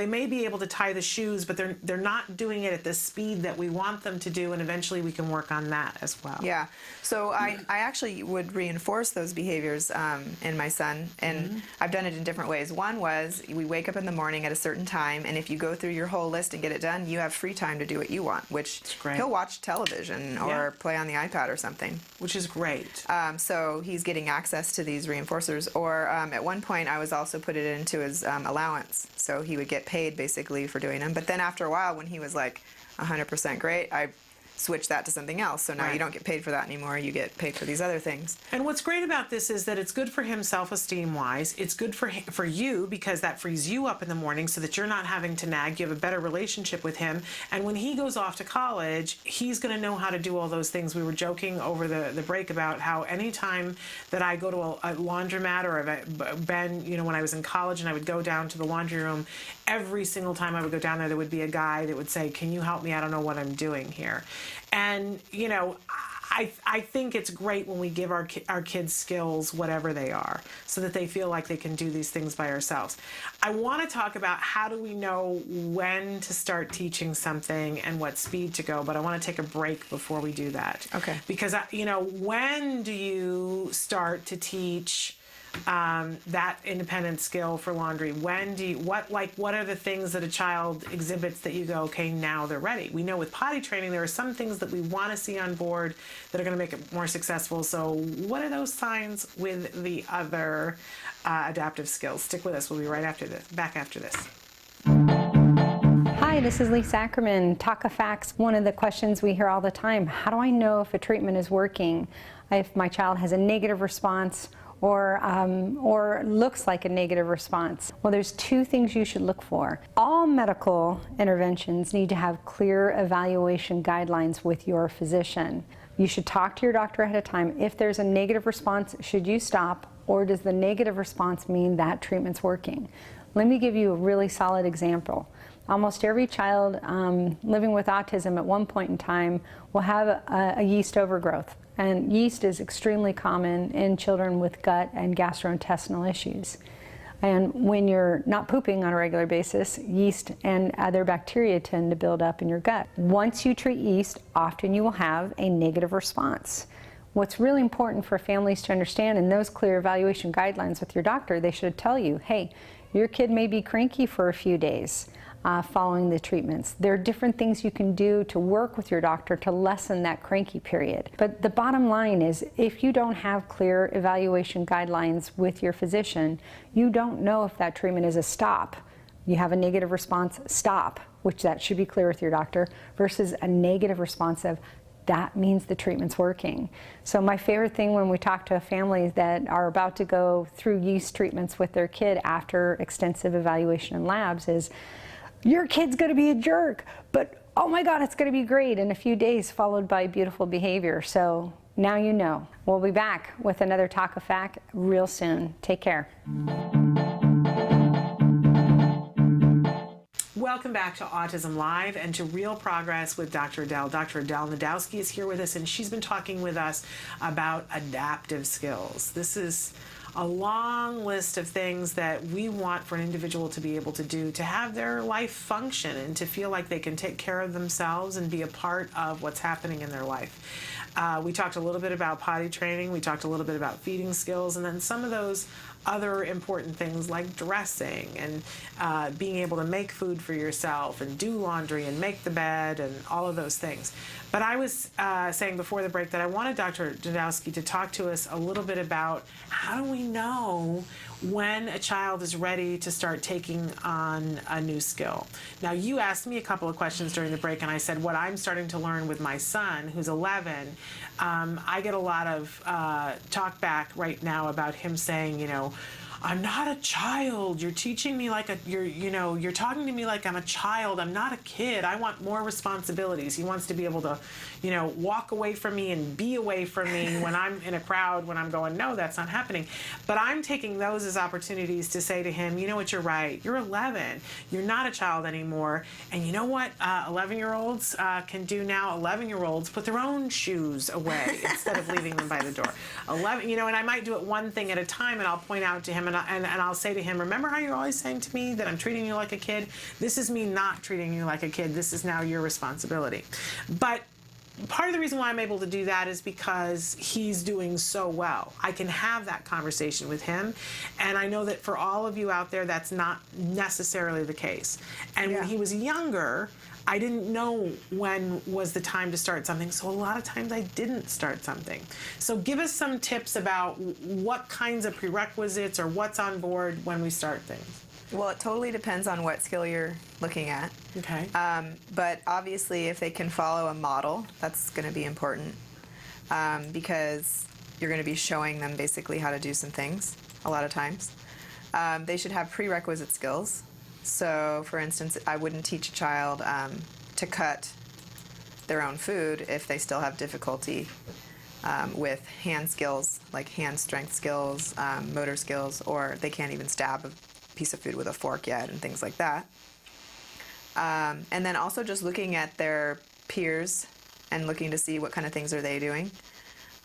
may be able to tie the shoes, but they're not doing it at the speed that we want them to do, and eventually we can work on that as well. Yeah. So I actually would reinforce those behaviors in my son, and I've done it in different ways. One was we wake up in the morning at a certain time, and if you go through your whole list and get it done, you have free time to do what you want, which he'll watch television or play on the iPad or something. Which is great. So he's getting access to these reinforcers. Or at one point I was also put it into his allowance, so he would get paid basically for doing them. But then after a while, when he was like 100% great, I switch that to something else. So now you don't get paid for that anymore. You get paid for these other things. And what's great about this is that it's good for him self-esteem wise. It's good for you because that frees you up in the morning so that you're not having to nag. You have a better relationship with him. And when he goes off to college, he's going to know how to do all those things. We were joking over the break about how anytime that I go to a laundromat, or I've been, when I was in college and I would go down to the laundry room, every single time I would go down there would be a guy that would say, can you help me? I don't know what I'm doing here. And, I think it's great when we give our kids skills, whatever they are, so that they feel like they can do these things by ourselves. I want to talk about how do we know when to start teaching something and what speed to go, but I want to take a break before we do that. Okay. Because, when do you start to teach that independent skill for laundry? When do you, what are the things that a child exhibits that you go, okay, now they're ready? We know with potty training, there are some things that we want to see on board that are going to make it more successful. So what are those signs with the other adaptive skills? Stick with us. We'll be back after this. Hi, this is Lisa Ackerman. Talk of Facts. One of the questions we hear all the time, how do I know if a treatment is working? If my child has a negative response or looks like a negative response? Well, there's two things you should look for. All medical interventions need to have clear evaluation guidelines with your physician. You should talk to your doctor ahead of time. If there's a negative response, should you stop, or does the negative response mean that treatment's working? Let me give you a really solid example. Almost every child living with autism at one point in time will have a yeast overgrowth. And yeast is extremely common in children with gut and gastrointestinal issues. And when you're not pooping on a regular basis, yeast and other bacteria tend to build up in your gut. Once you treat yeast, often you will have a negative response. What's really important for families to understand in those clear evaluation guidelines with your doctor, they should tell you, hey, your kid may be cranky for a few days following the treatments. There are different things you can do to work with your doctor to lessen that cranky period. But the bottom line is, if you don't have clear evaluation guidelines with your physician, you don't know if that treatment is a stop. You have a negative response, stop, which that should be clear with your doctor, versus a negative response of, that means the treatment's working. So my favorite thing when we talk to families that are about to go through yeast treatments with their kid after extensive evaluation in labs is, your kid's gonna be a jerk, but oh my God, it's gonna be great in a few days, followed by beautiful behavior. So now you know. We'll be back with another Talk of Fact real soon. Take care. Welcome back to Autism Live and to Real Progress with Dr. Adel. Dr. Adel Najdowski is here with us, and she's been talking with us about adaptive skills. This is a long list of things that we want for an individual to be able to do to have their life function and to feel like they can take care of themselves and be a part of what's happening in their life. We talked a little bit about potty training, we talked a little bit about feeding skills, and then some of those other important things like dressing and being able to make food for yourself and do laundry and make the bed and all of those things. But I was saying before the break that I wanted Dr. Najdowski to talk to us a little bit about how do we know when a child is ready to start taking on a new skill. Now, you asked me a couple of questions during the break, and I said what I'm starting to learn with my son, who's 11, I get a lot of talk back right now about him saying, you know, I'm not a child. You're teaching me like you're talking to me like I'm a child. I'm not a kid. I want more responsibilities. He wants to be able to, walk away from me and be away from me when I'm in a crowd, when I'm going, no, that's not happening. But I'm taking those as opportunities to say to him, you know what, you're right. You're 11. You're not a child anymore. And you know what 11-year-olds can do now? 11-year-olds put their own shoes away instead of leaving them by the door. 11, and I might do it one thing at a time, and I'll point out to him and I'll say to him, remember how you're always saying to me that I'm treating you like a kid? This is me not treating you like a kid. This is now your responsibility. But part of the reason why I'm able to do that is because he's doing so well. I can have that conversation with him, and I know that for all of you out there, that's not necessarily the case. And when he was younger, I didn't know when was the time to start something, so a lot of times I didn't start something. So give us some tips about what kinds of prerequisites or what's on board when we start things. Well, it totally depends on what skill you're looking at. Okay. But obviously, if they can follow a model, that's going to be important because you're going to be showing them basically how to do some things a lot of times. They should have prerequisite skills. So, for instance, I wouldn't teach a child to cut their own food if they still have difficulty with hand skills, like hand strength skills, motor skills, or they can't even stab a piece of food with a fork yet and things like that. And then also just looking at their peers and looking to see what kind of things are they doing,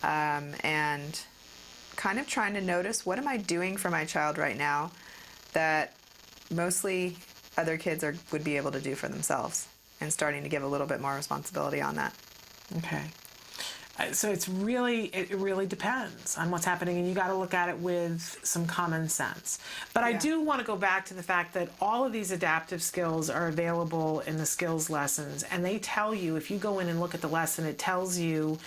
and kind of trying to notice, what am I doing for my child right now that mostly other kids would be able to do for themselves, and starting to give a little bit more responsibility on that. Okay. So it really depends on what's happening, and you got to look at it with some common sense. But I do want to go back to the fact that all of these adaptive skills are available in the skills lessons, and they tell you, if you go in and look at the lesson, it tells you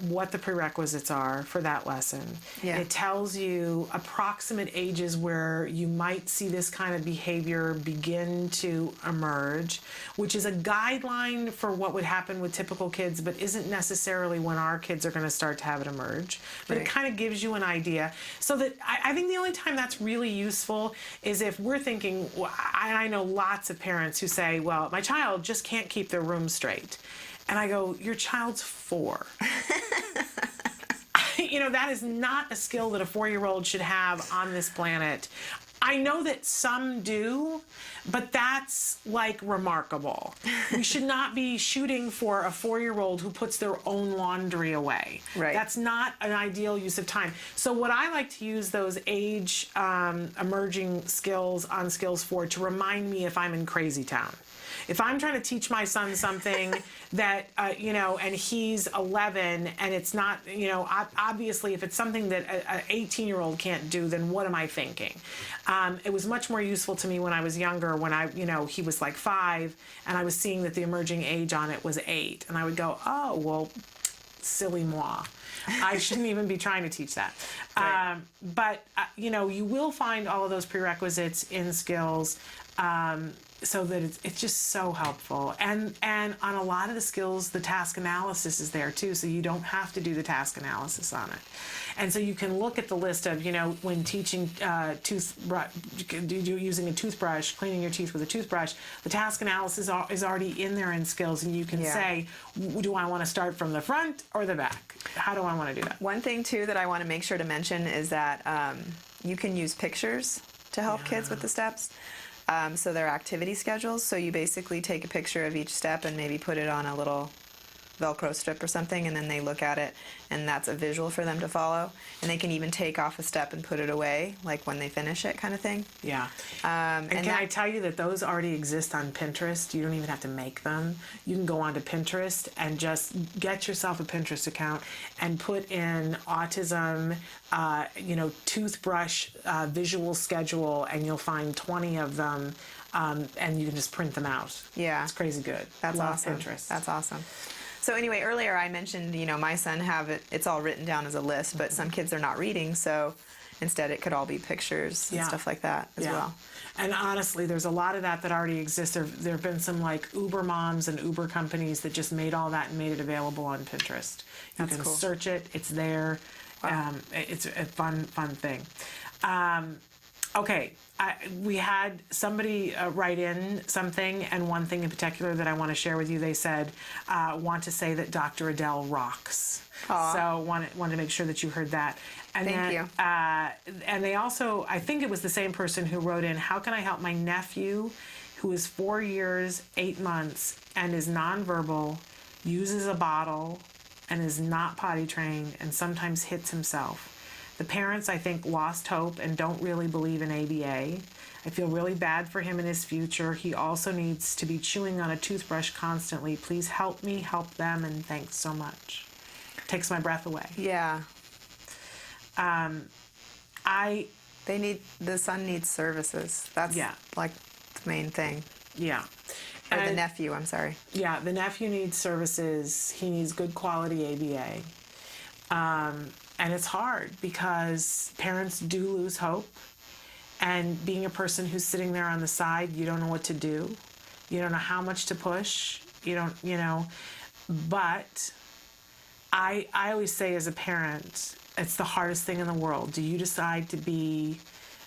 what the prerequisites are for that lesson. Yeah. It tells you approximate ages where you might see this kind of behavior begin to emerge, which is a guideline for what would happen with typical kids, but isn't necessarily when our kids are going to start to have it emerge. But it kind of gives you an idea. So that I think the only time that's really useful is if we're thinking, I know lots of parents who say, well, my child just can't keep their room straight. And I go, your child's 4. That is not a skill that a 4-year-old should have on this planet. I know that some do, but that's like remarkable. We should not be shooting for a 4-year-old who puts their own laundry away. Right. That's not an ideal use of time. So what I like to use those age emerging skills on skills for to remind me if I'm in crazy town. If I'm trying to teach my son something that, and he's 11 and it's not, obviously if it's something that an 18-year-old can't do, then what am I thinking? It was much more useful to me when I was younger, when he was like 5 and I was seeing that the emerging age on it was 8. And I would go, oh, well, silly moi. I shouldn't even be trying to teach that. Right. But you will find all of those prerequisites in skills. So that it's just so helpful. And on a lot of the skills, the task analysis is there too, so you don't have to do the task analysis on it. And so you can look at the list of, when teaching using a toothbrush, cleaning your teeth with a toothbrush, the task analysis is already in there in skills, and you can say, do I want to start from the front or the back? How do I want to do that? One thing too that I want to make sure to mention is that you can use pictures to help kids with the steps. So they're activity schedules. So you basically take a picture of each step and maybe put it on a little Velcro strip or something, and then they look at it, and that's a visual for them to follow. And they can even take off a step and put it away, like when they finish it, kind of thing. Yeah. And can I tell you that those already exist on Pinterest? You don't even have to make them. You can go onto Pinterest and just get yourself a Pinterest account and put in autism, toothbrush visual schedule, and you'll find 20 of them, and you can just print them out. Yeah. It's crazy good. That's Love awesome. Pinterest. That's awesome. So anyway, earlier I mentioned, my son it's all written down as a list, but some kids are not reading, so instead it could all be pictures and stuff like that as well. And honestly, there's a lot of that already exists. There have been some like Uber moms and Uber companies that just made all that and made it available on Pinterest. You can search it, it's there. Wow. It's a fun thing. Okay, we had somebody write in something, and one thing in particular that I want to share with you. They said, want to say that Dr. Adel rocks. Aww. So wanted to make sure that you heard that. And Thank you. And they also, I think it was the same person who wrote in, how can I help my nephew who is 4 years, 8 months, and is nonverbal, uses a bottle, and is not potty trained, and sometimes hits himself. The parents, I think, lost hope and don't really believe in ABA. I feel really bad for him in his future. He also needs to be chewing on a toothbrush constantly. Please help me, help them, and thanks so much. Takes my breath away. Yeah. The son needs services. That's like the main thing. Yeah. Or the nephew, I'm sorry. Yeah, the nephew needs services. He needs good quality ABA. And it's hard because parents do lose hope. And being a person who's sitting there on the side, you don't know what to do. You don't know how much to push. But I always say as a parent, it's the hardest thing in the world. Do you decide to be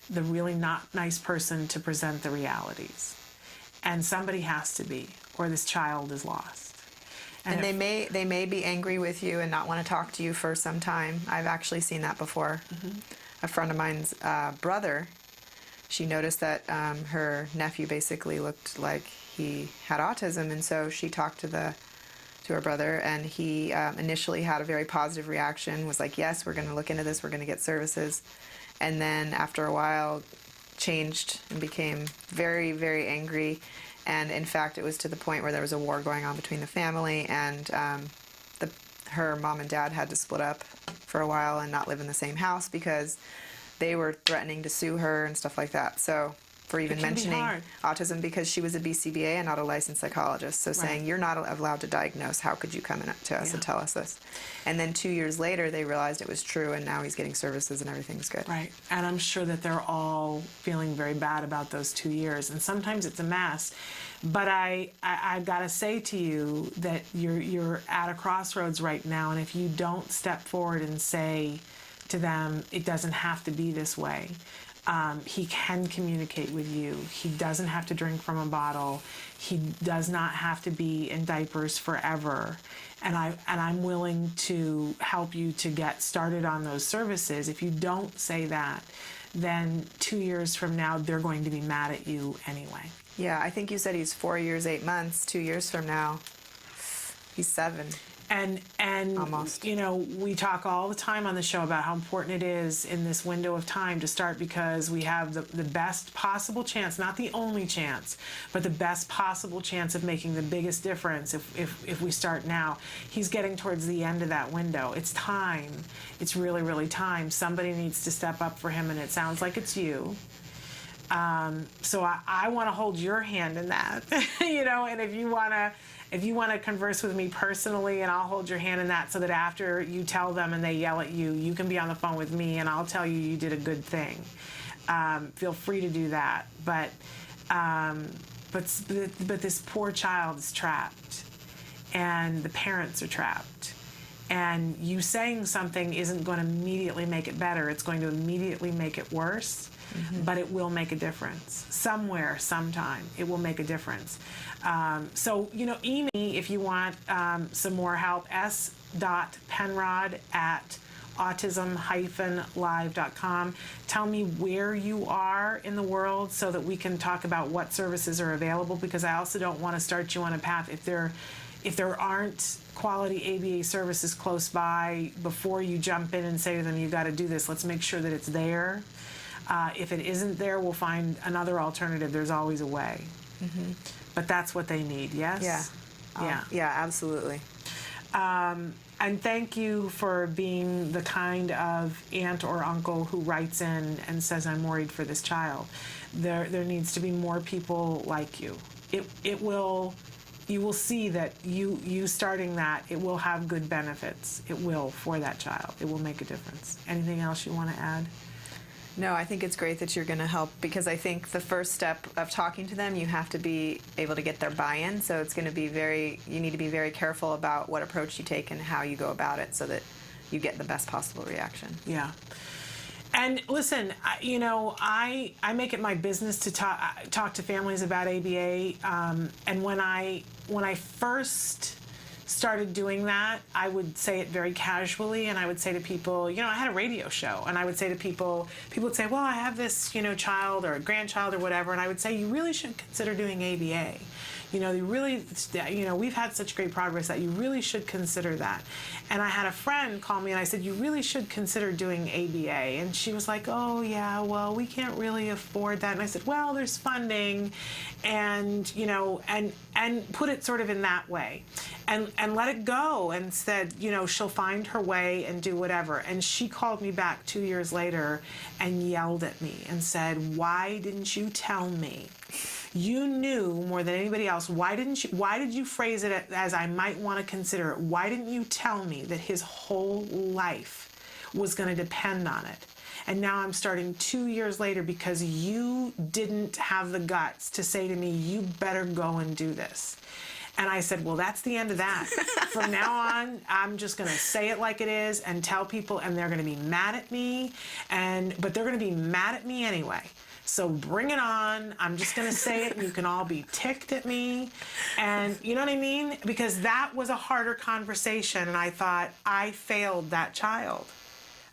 the really not nice person to present the realities? And somebody has to be, or this child is lost. And they may be angry with you and not want to talk to you for some time. I've actually seen that before. Mm-hmm. A friend of mine's brother, she noticed that her nephew basically looked like he had autism, and so she talked to her brother, and he initially had a very positive reaction, was like, yes, we're going to look into this, we're going to get services. And then after a while changed and became very, very angry. And in fact, it was to the point where there was a war going on between the family, and her mom and dad had to split up for a while and not live in the same house because they were threatening to sue her and stuff like that. So for even mentioning autism, because she was a BCBA and not a licensed psychologist. So saying, you're not allowed to diagnose, how could you come in to us and tell us this? And then 2 years later, they realized it was true, and now he's getting services and everything's good. Right. And I'm sure that they're all feeling very bad about those 2 years. And sometimes it's a mess. But I've got to say to you that you're at a crossroads right now, and if you don't step forward and say to them, it doesn't have to be this way. He can communicate with you. He doesn't have to drink from a bottle. He does not have to be in diapers forever. And I'm willing to help you to get started on those services. If you don't say that, then 2 years from now, they're going to be mad at you anyway. Yeah, I think you said he's 4 years, 8 months. 2 years from now, he's 7. And Almost. you know, we talk all the time on the show about how important it is in this window of time to start, because we have the best possible chance, not the only chance, but the best possible chance of making the biggest difference if we start now. He's getting towards the end of that window. It's time. It's really, really time. Somebody needs to step up for him, and it sounds like it's you. So I want to hold your hand in that, you know, and if you want to converse with me personally, and I'll hold your hand in that, so that after you tell them and they yell at you, you can be on the phone with me and I'll tell you you did a good thing. Feel free to do that. But this poor child is trapped, and the parents are trapped. And you saying something isn't going to immediately make it better. It's going to immediately make it worse. Mm-hmm. But it will make a difference. Somewhere, sometime, it will make a difference. So, you know, email me if you want some more help, s.penrod@autism-live.com. Tell me where you are in the world so that we can talk about what services are available, because I also don't want to start you on a path if there aren't quality ABA services close by before you jump in and say to them, you got to do this. Let's make sure that it's there. If it isn't there, we'll find another alternative. There's always a way. Mm-hmm. But that's what they need, yes? Yeah. Yeah, absolutely. And thank you for being the kind of aunt or uncle who writes in and says, I'm worried for this child. There needs to be more people like you. You will see that you starting that, it will have good benefits. It will for that child. It will make a difference. Anything else you want to add? No, I think it's great that you're going to help, because I think the first step of talking to them, you have to be able to get their buy-in. So it's going to be you need to be very careful about what approach you take and how you go about it so that you get the best possible reaction. Yeah. And listen, you know, I make it my business to talk to families about ABA. And when I first started doing that, I would say it very casually, and I would say to people, you know, I had a radio show, and I would say to people would say, well, I have this, you know, child or a grandchild or whatever, and I would say, you really should consider doing ABA. You know, we've had such great progress that you really should consider that. And I had a friend call me and I said, you really should consider doing ABA. And she was like, oh yeah, well, we can't really afford that. And I said, well, there's funding, and, you know, and put it sort of in that way. And let it go, and said, you know, she'll find her way and do whatever. And she called me back 2 years later and yelled at me and said, why didn't you tell me? You knew more than anybody else. Why did you phrase it as I might want to consider it? Why didn't you tell me that his whole life was going to depend on it? And now I'm starting 2 years later because you didn't have the guts to say to me, you better go and do this. And I said, well, that's the end of that. From now on, I'm just going to say it like it is and tell people, and they're going to be mad at me, but they're going to be mad at me anyway. So bring it on. I'm just going to say it, and you can all be ticked at me. And you know what I mean? Because that was a harder conversation, and I thought, I failed that child.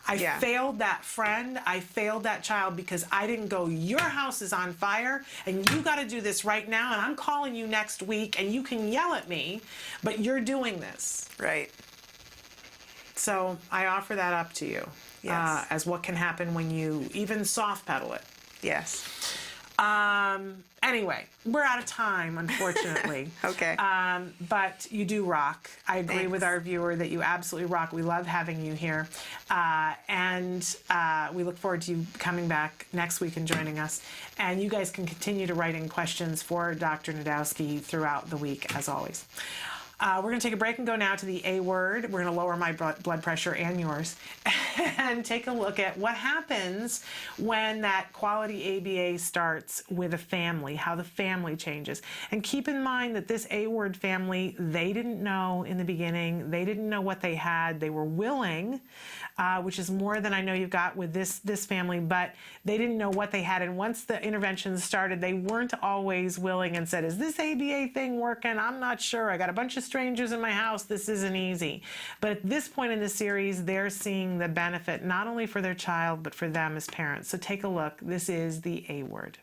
I failed that friend. I failed that child because I didn't go, your house is on fire, and you got to do this right now, and I'm calling you next week, and you can yell at me, but you're doing this. Right. So I offer that up to you as what can happen when you even soft pedal it. Yes. Anyway, we're out of time, unfortunately. Okay. But you do rock. I agree with our viewer that you absolutely rock. We love having you here. And we look forward to you coming back next week and joining us. And you guys can continue to write in questions for Dr. Najdowski throughout the week, as always. We're going to take a break and go now to the A word. We're going to lower my blood pressure and yours and take a look at what happens when that quality ABA starts with a family, how the family changes. And keep in mind that this A word family, they didn't know in the beginning. They didn't know what they had. They were willing, which is more than I know you've got with this family, but they didn't know what they had. And once the interventions started, they weren't always willing and said, is this ABA thing working? I'm not sure. I got a bunch of strangers in my house. This isn't easy. But at this point in the series, they're seeing the benefit not only for their child, but for them as parents. So take a look. This is the A word.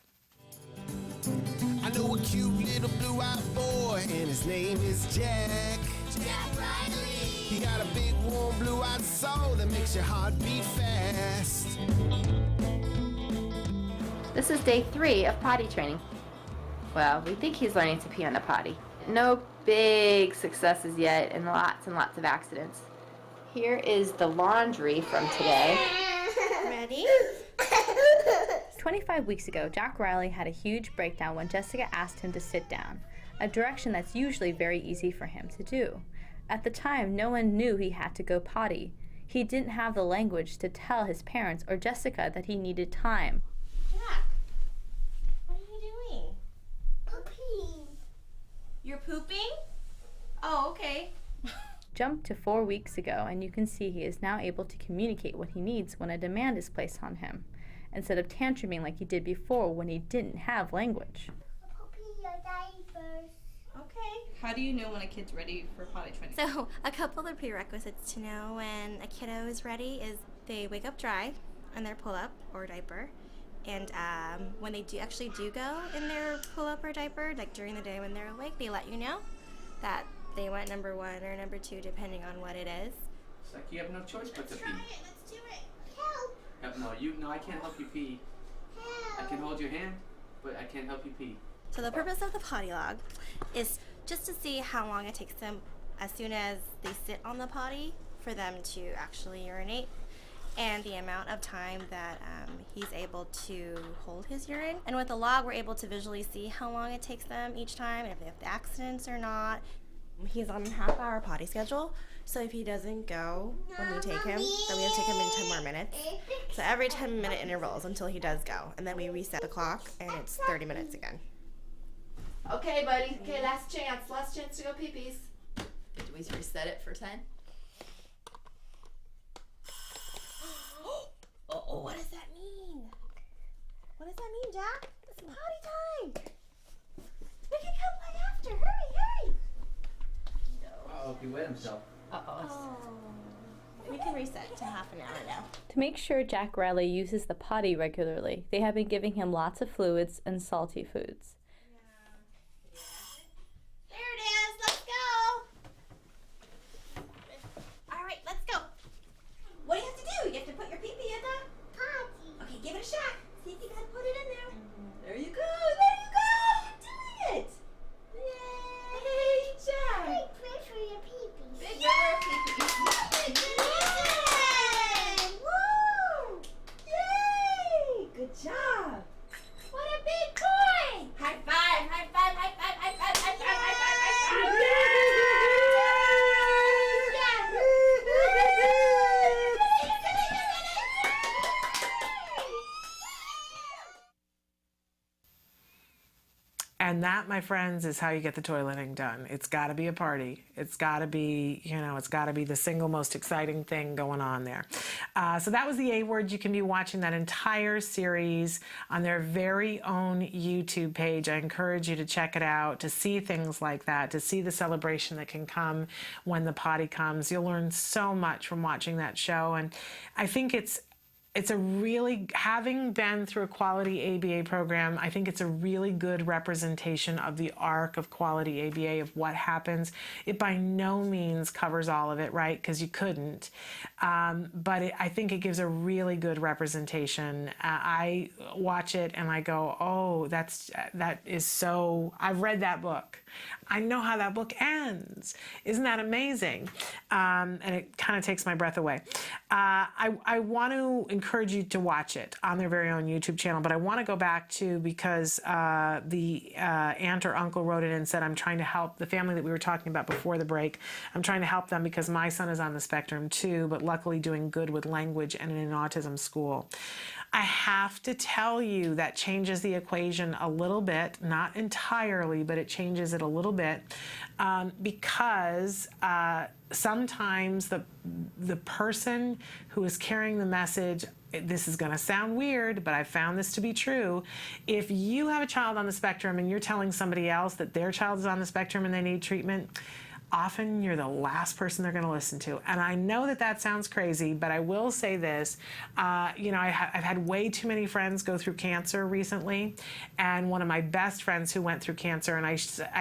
I know a cute little blue-eyed boy, and his name is Jack. Jack Riley. He got a big, warm, blue-eyed soul that makes your heart beat fast. This is day 3 of potty training. Well, we think he's learning to pee on the potty. No big successes yet, and lots of accidents. Here is the laundry from today. Ready? 25 weeks ago, Jack Riley had a huge breakdown when Jessica asked him to sit down, a direction that's usually very easy for him to do. At the time, no one knew he had to go potty. He didn't have the language to tell his parents or Jessica that he needed time. Jack, what are you doing? Pooping. You're pooping? Oh, okay. Jump to 4 weeks ago, and you can see he is now able to communicate what he needs when a demand is placed on him, instead of tantruming like he did before when he didn't have language. Pooping your diapers. Okay. How do you know when a kid's ready for potty training? So a couple of the prerequisites to know when a kiddo is ready is they wake up dry in their pull-up or diaper. And when they do go in their pull-up or diaper, like during the day when they're awake, they let you know that they went number 1 or number 2, depending on what it is. It's like you have no choice but to pee. Let's do it. Help. No, I can't help you pee. I can hold your hand, but I can't help you pee. So the purpose of the potty log is just to see how long it takes them as soon as they sit on the potty for them to actually urinate, and the amount of time that he's able to hold his urine. And with the log, we're able to visually see how long it takes them each time, and if they have accidents or not. He's on a half-hour potty schedule, so if he doesn't go when we take him, then we have to take him in 10 more minutes. So every 10-minute intervals until he does go, and then we reset the clock, and it's 30 minutes again. Okay, buddy. Okay, last chance to go pee-pees. Do we reset it for 10? Oh, what does that mean? What does that mean, Jack? It's potty time. We can come play after. Hurry. Uh-oh, he wet himself. Oh. We can reset to half an hour now. To make sure Jack Riley uses the potty regularly, they have been giving him lots of fluids and salty foods. There it is. Let's go. All right, let's go. What do you have to do? You have to put your pee-pee in the potty. Okay, give it a shot. See if you can put it in there. There you go. You're doing it. Yay, Jack. Big prayer for your pee-pee. Big pee-pee. Yay! Woo! Yay! Good job. What a big boy. High five, high five, high five, high five, high five, high five, high five. And that, my friends, is how you get the toileting done. It's got to be a party. It's got to be, it's got to be the single most exciting thing going on there. So that was the A word. You can be watching that entire series on their very own YouTube page. I encourage you to check it out, to see things like that, to see the celebration that can come when the potty comes. You'll learn so much from watching that show. And I think it's a really, having been through a quality ABA program, I think it's a really good representation of the arc of quality ABA, of what happens. It by no means covers all of it, right? Because you couldn't. But I think it gives a really good representation. I watch it and I go, oh, that is so, I've read that book. I know how that book ends. Isn't that amazing? And it kind of takes my breath away. I want to encourage you to watch it on their very own YouTube channel, but I want to go back to, because the aunt or uncle wrote it and said, I'm trying to help the family that we were talking about before the break. I'm trying to help them because my son is on the spectrum too, but luckily doing good with language and in an autism school. I have to tell you that changes the equation a little bit, not entirely, but it changes it a little bit, because sometimes the person who is carrying the message, this is going to sound weird, but I found this to be true. If you have a child on the spectrum and you're telling somebody else that their child is on the spectrum and they need treatment, often you're the last person they're going to listen to. And I know that that sounds crazy, but I will say this. I've had way too many friends go through cancer recently. And one of my best friends who went through cancer, and I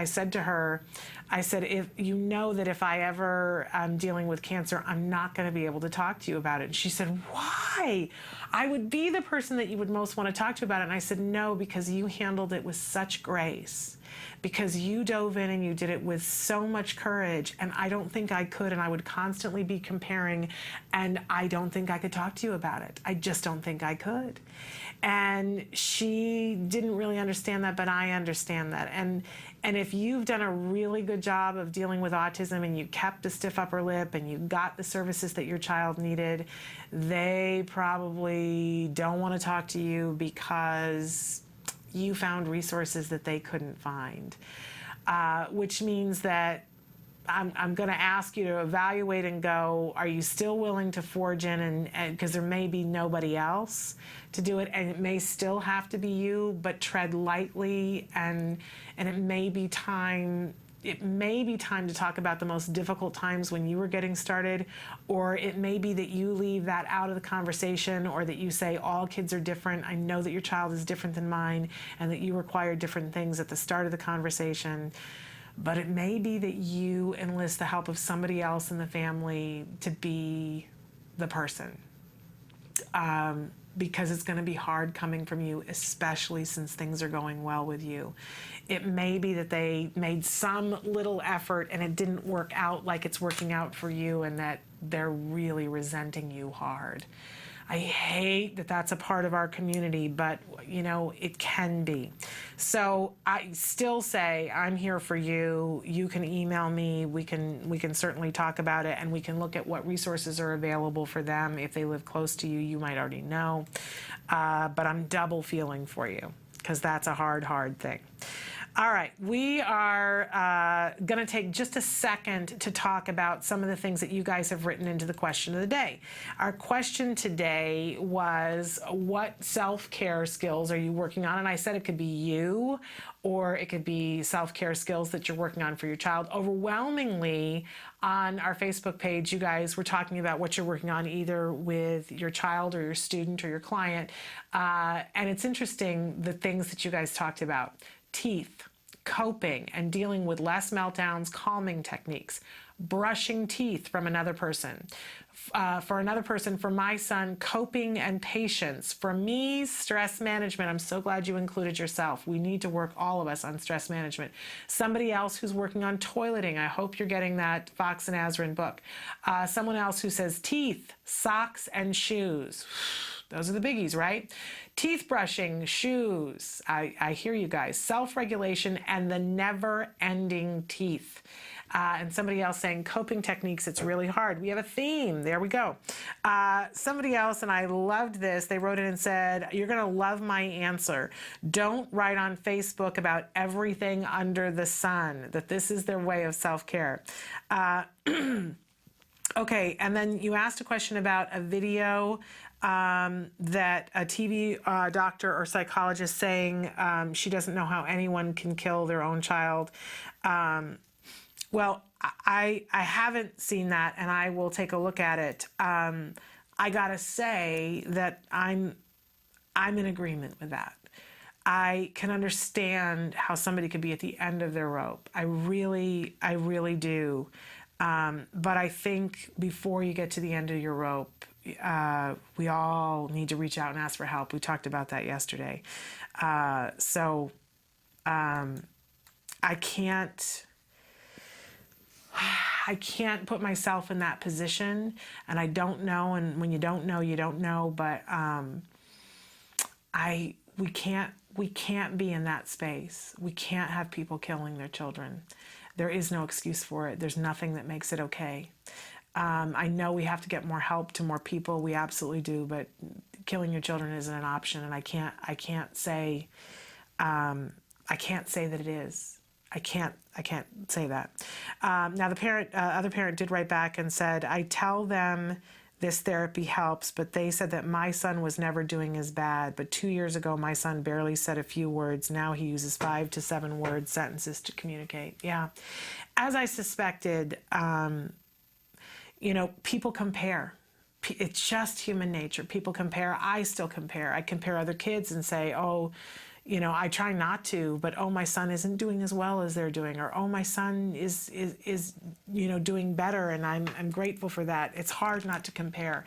said to her, I said, if you know that if I ever am dealing with cancer, I'm not going to be able to talk to you about it. And she said, why? I would be the person that you would most want to talk to about it. And I said, no, because you handled it with such grace, because you dove in and you did it with so much courage. And I don't think I could. And I would constantly be comparing. And I don't think I could talk to you about it. I just don't think I could. And she didn't really understand that, but I understand that. And if you've done a really good job of dealing with autism and you kept a stiff upper lip and you got the services that your child needed, they probably don't want to talk to you because you found resources that they couldn't find, which means that I'm going to ask you to evaluate and go, are you still willing to forge in, and because there may be nobody else to do it, and it may still have to be you, but tread lightly, and it may be time to talk about the most difficult times when you were getting started, or it may be that you leave that out of the conversation, or that you say all kids are different. I know that your child is different than mine, and that you require different things at the start of the conversation. But it may be that you enlist the help of somebody else in the family to be the person. Because it's going to be hard coming from you, especially since things are going well with you. It may be that they made some little effort and it didn't work out like it's working out for you, and that they're really resenting you hard. I hate that that's a part of our community, but it can be. So I still say I'm here for you. You can email me. We can certainly talk about it, and we can look at what resources are available for them. If they live close to you, you might already know. But I'm double feeling for you, because that's a hard thing. All right, we are going to take just a second to talk about some of the things that you guys have written into the question of the day. Our question today was, what self-care skills are you working on? And I said it could be you, or it could be self-care skills that you're working on for your child. Overwhelmingly, on our Facebook page, you guys were talking about what you're working on either with your child or your student or your client. And it's interesting, the things that you guys talked about. Teeth, coping and dealing with less meltdowns, calming techniques, brushing teeth from another person. For another person, for my son, coping and patience. For me, stress management. I'm so glad you included yourself. We need to work, all of us, on stress management. Somebody else who's working on toileting. I hope you're getting that Fox and Azrin book. Someone else who says teeth, socks, and shoes. Those are the biggies, right? Teeth brushing, shoes. I hear you guys. Self-regulation and the never-ending teeth. And somebody else saying coping techniques, it's really hard. We have a theme. There we go. Somebody else, and I loved this, they wrote in and said, you're going to love my answer. Don't write on Facebook about everything under the sun, that this is their way of self-care. Okay, and then you asked a question about a video that a TV doctor or psychologist saying she doesn't know how anyone can kill their own child. Well, I haven't seen that, and I will take a look at it. I gotta say that I'm in agreement with that. I can understand how somebody could be at the end of their rope. I really do. But I think before you get to the end of your rope, we all need to reach out and ask for help. We talked about that yesterday. I can't put myself in that position, and I don't know, and when you don't know, you don't know, but we can't be in that space. We can't have people killing their children. There is no excuse for it. There's nothing that makes it okay. I know we have to get more help to more people. We absolutely do, but killing your children isn't an option, and I can't say that it is. I can't say that. Now the other parent did write back and said, I tell them this therapy helps, but they said that my son was never doing as bad. But 2 years ago, my son barely said a few words. Now he uses 5 to 7 word sentences to communicate. Yeah. As I suspected, people compare. It's just human nature. People compare. I still compare. I compare other kids and say, oh, I try not to, but oh, my son isn't doing as well as they're doing, or oh, my son is doing better, and I'm grateful for that. It's hard not to compare.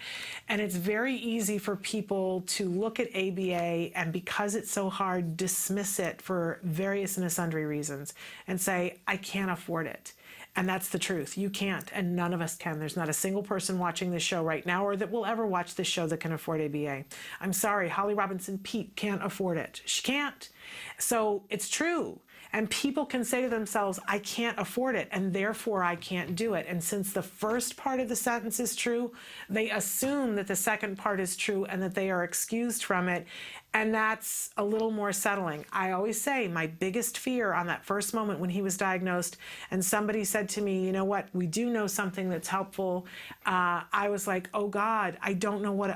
And it's very easy for people to look at ABA and, because it's so hard, dismiss it for various and sundry reasons and say, I can't afford it. And that's the truth. You can't, and none of us can. There's not a single person watching this show right now or that will ever watch this show that can afford ABA. I'm sorry, Holly Robinson Peete can't afford it. She can't. So it's true. And people can say to themselves, I can't afford it, and therefore I can't do it. And since the first part of the sentence is true, they assume that the second part is true and that they are excused from it. And that's a little more settling. I always say my biggest fear on that first moment when he was diagnosed and somebody said to me, you know what, we do know something that's helpful. I was like, oh God, I don't want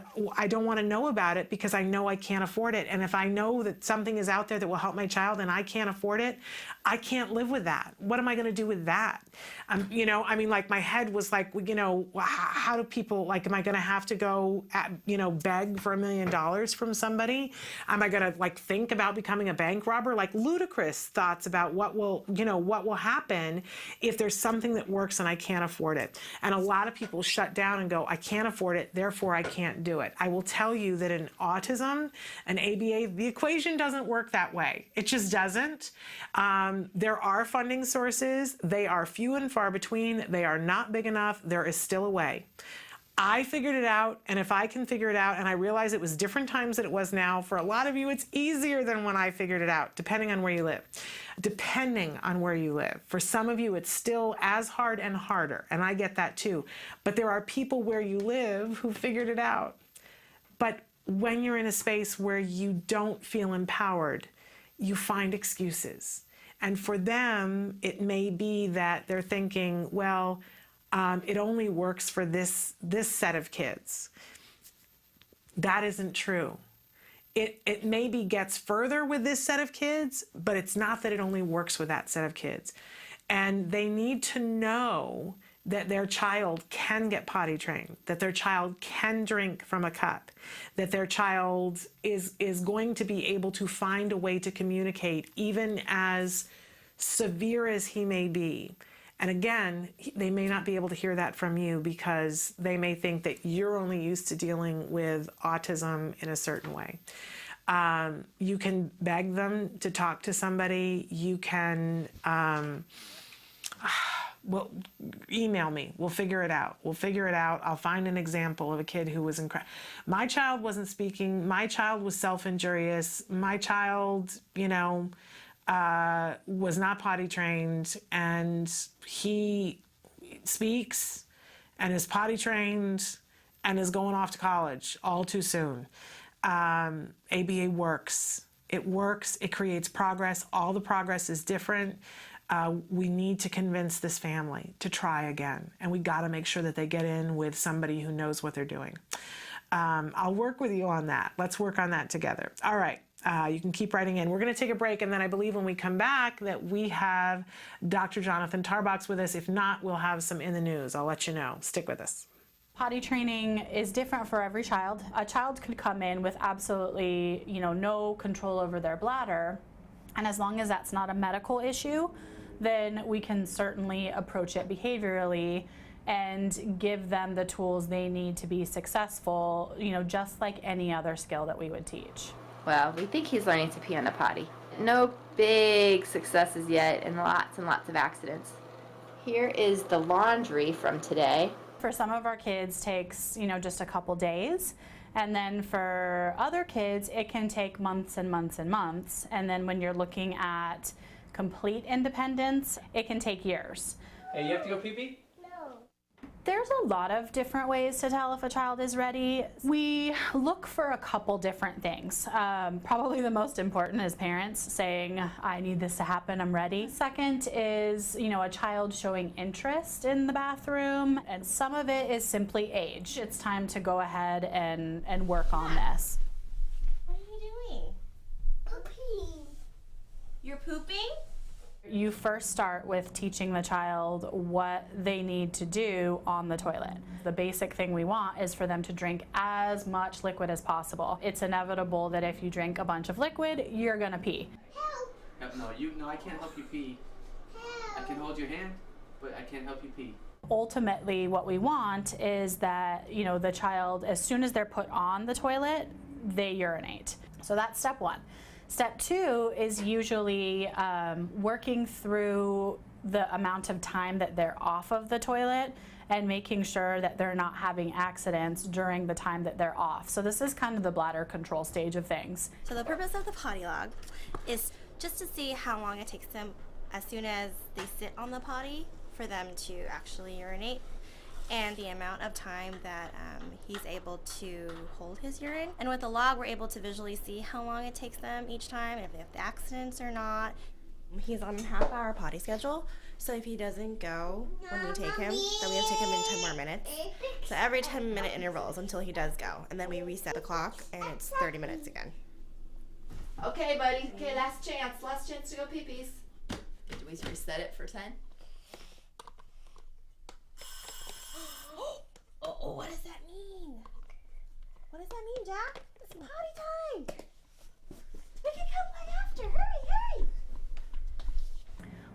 to know about it because I know I can't afford it. And if I know that something is out there that will help my child and I can't afford it, I can't live with that. What am I going to do with that? My head was like, how do people, am I going to have to go, beg for $1 million from somebody? Am I going to think about becoming a bank robber? Ludicrous thoughts about what will happen if there's something that works and I can't afford it. And a lot of people shut down and go, I can't afford it, therefore I can't do it. I will tell you that in autism and ABA, the equation doesn't work that way. It just doesn't. There are funding sources. They are few and far between. They are not big enough. There is still a way. I figured it out, and if I can figure it out, and I realize it was different times than it was now, for a lot of you it's easier than when I figured it out, depending on where you live. Depending on where you live. For some of you it's still as hard and harder, and I get that too. But there are people where you live who figured it out. But when you're in a space where you don't feel empowered, you find excuses. And for them, it may be that they're thinking, well, it only works for this set of kids. That isn't true. It maybe gets further with this set of kids, but it's not that it only works with that set of kids. And they need to know that their child can get potty trained, that their child can drink from a cup, that their child is going to be able to find a way to communicate, even as severe as he may be. And again, they may not be able to hear that from you because they may think that you're only used to dealing with autism in a certain way. You can beg them to talk to somebody. You can, email me. We'll figure it out. I'll find an example of a kid who was incredible. My child wasn't speaking. My child was self-injurious. My child, was not potty trained, and he speaks and is potty trained and is going off to college all too soon. ABA works. It works. It creates progress. All the progress is different. We need to convince this family to try again, and we got to make sure that they get in with somebody who knows what they're doing. I'll work with you on that. Let's work on that together. All right. You can keep writing in. We're going to take a break, and then I believe when we come back that we have Dr. Jonathan Tarbox with us. If not, we'll have some in the news. I'll let you know. Stick with us. Potty training is different for every child. A child could come in with absolutely, no control over their bladder, and as long as that's not a medical issue, then we can certainly approach it behaviorally and give them the tools they need to be successful, just like any other skill that we would teach. Well, we think he's learning to pee on the potty. No big successes yet, and lots of accidents. Here is the laundry from today. For some of our kids, takes, just a couple days. And then for other kids, it can take months and months and months. And then when you're looking at complete independence, it can take years. Hey, you have to go pee-pee? No. There's a lot of different ways to tell if a child is ready. We look for a couple different things. Probably the most important is parents saying, I need this to happen, I'm ready. Second is, a child showing interest in the bathroom, and some of it is simply age. It's time to go ahead and work on this. What are you doing? Pooping. You're pooping? You first start with teaching the child what they need to do on the toilet. The basic thing we want is for them to drink as much liquid as possible. It's inevitable that if you drink a bunch of liquid, you're gonna pee. Help! No, I can't help you pee. Help. I can hold your hand, but I can't help you pee. Ultimately, what we want is that, the child, as soon as they're put on the toilet, they urinate. So that's step one. Step two is usually working through the amount of time that they're off of the toilet and making sure that they're not having accidents during the time that they're off. So this is kind of the bladder control stage of things. So the purpose of the potty log is just to see how long it takes them as soon as they sit on the potty for them to actually urinate, and the amount of time that he's able to hold his urine. And with the log, we're able to visually see how long it takes them each time, and if they have accidents or not. He's on a half-hour potty schedule, so if he doesn't go when we take him, then we have to take him in 10 more minutes. So every 10-minute intervals until he does go, and then we reset the clock, and it's 30 minutes again. Okay, buddy. Okay, last chance to go pee-pees. Do we reset it for 10? Oh, what does that mean? What does that mean, Jack? It's potty time. We can come play after. Hurry.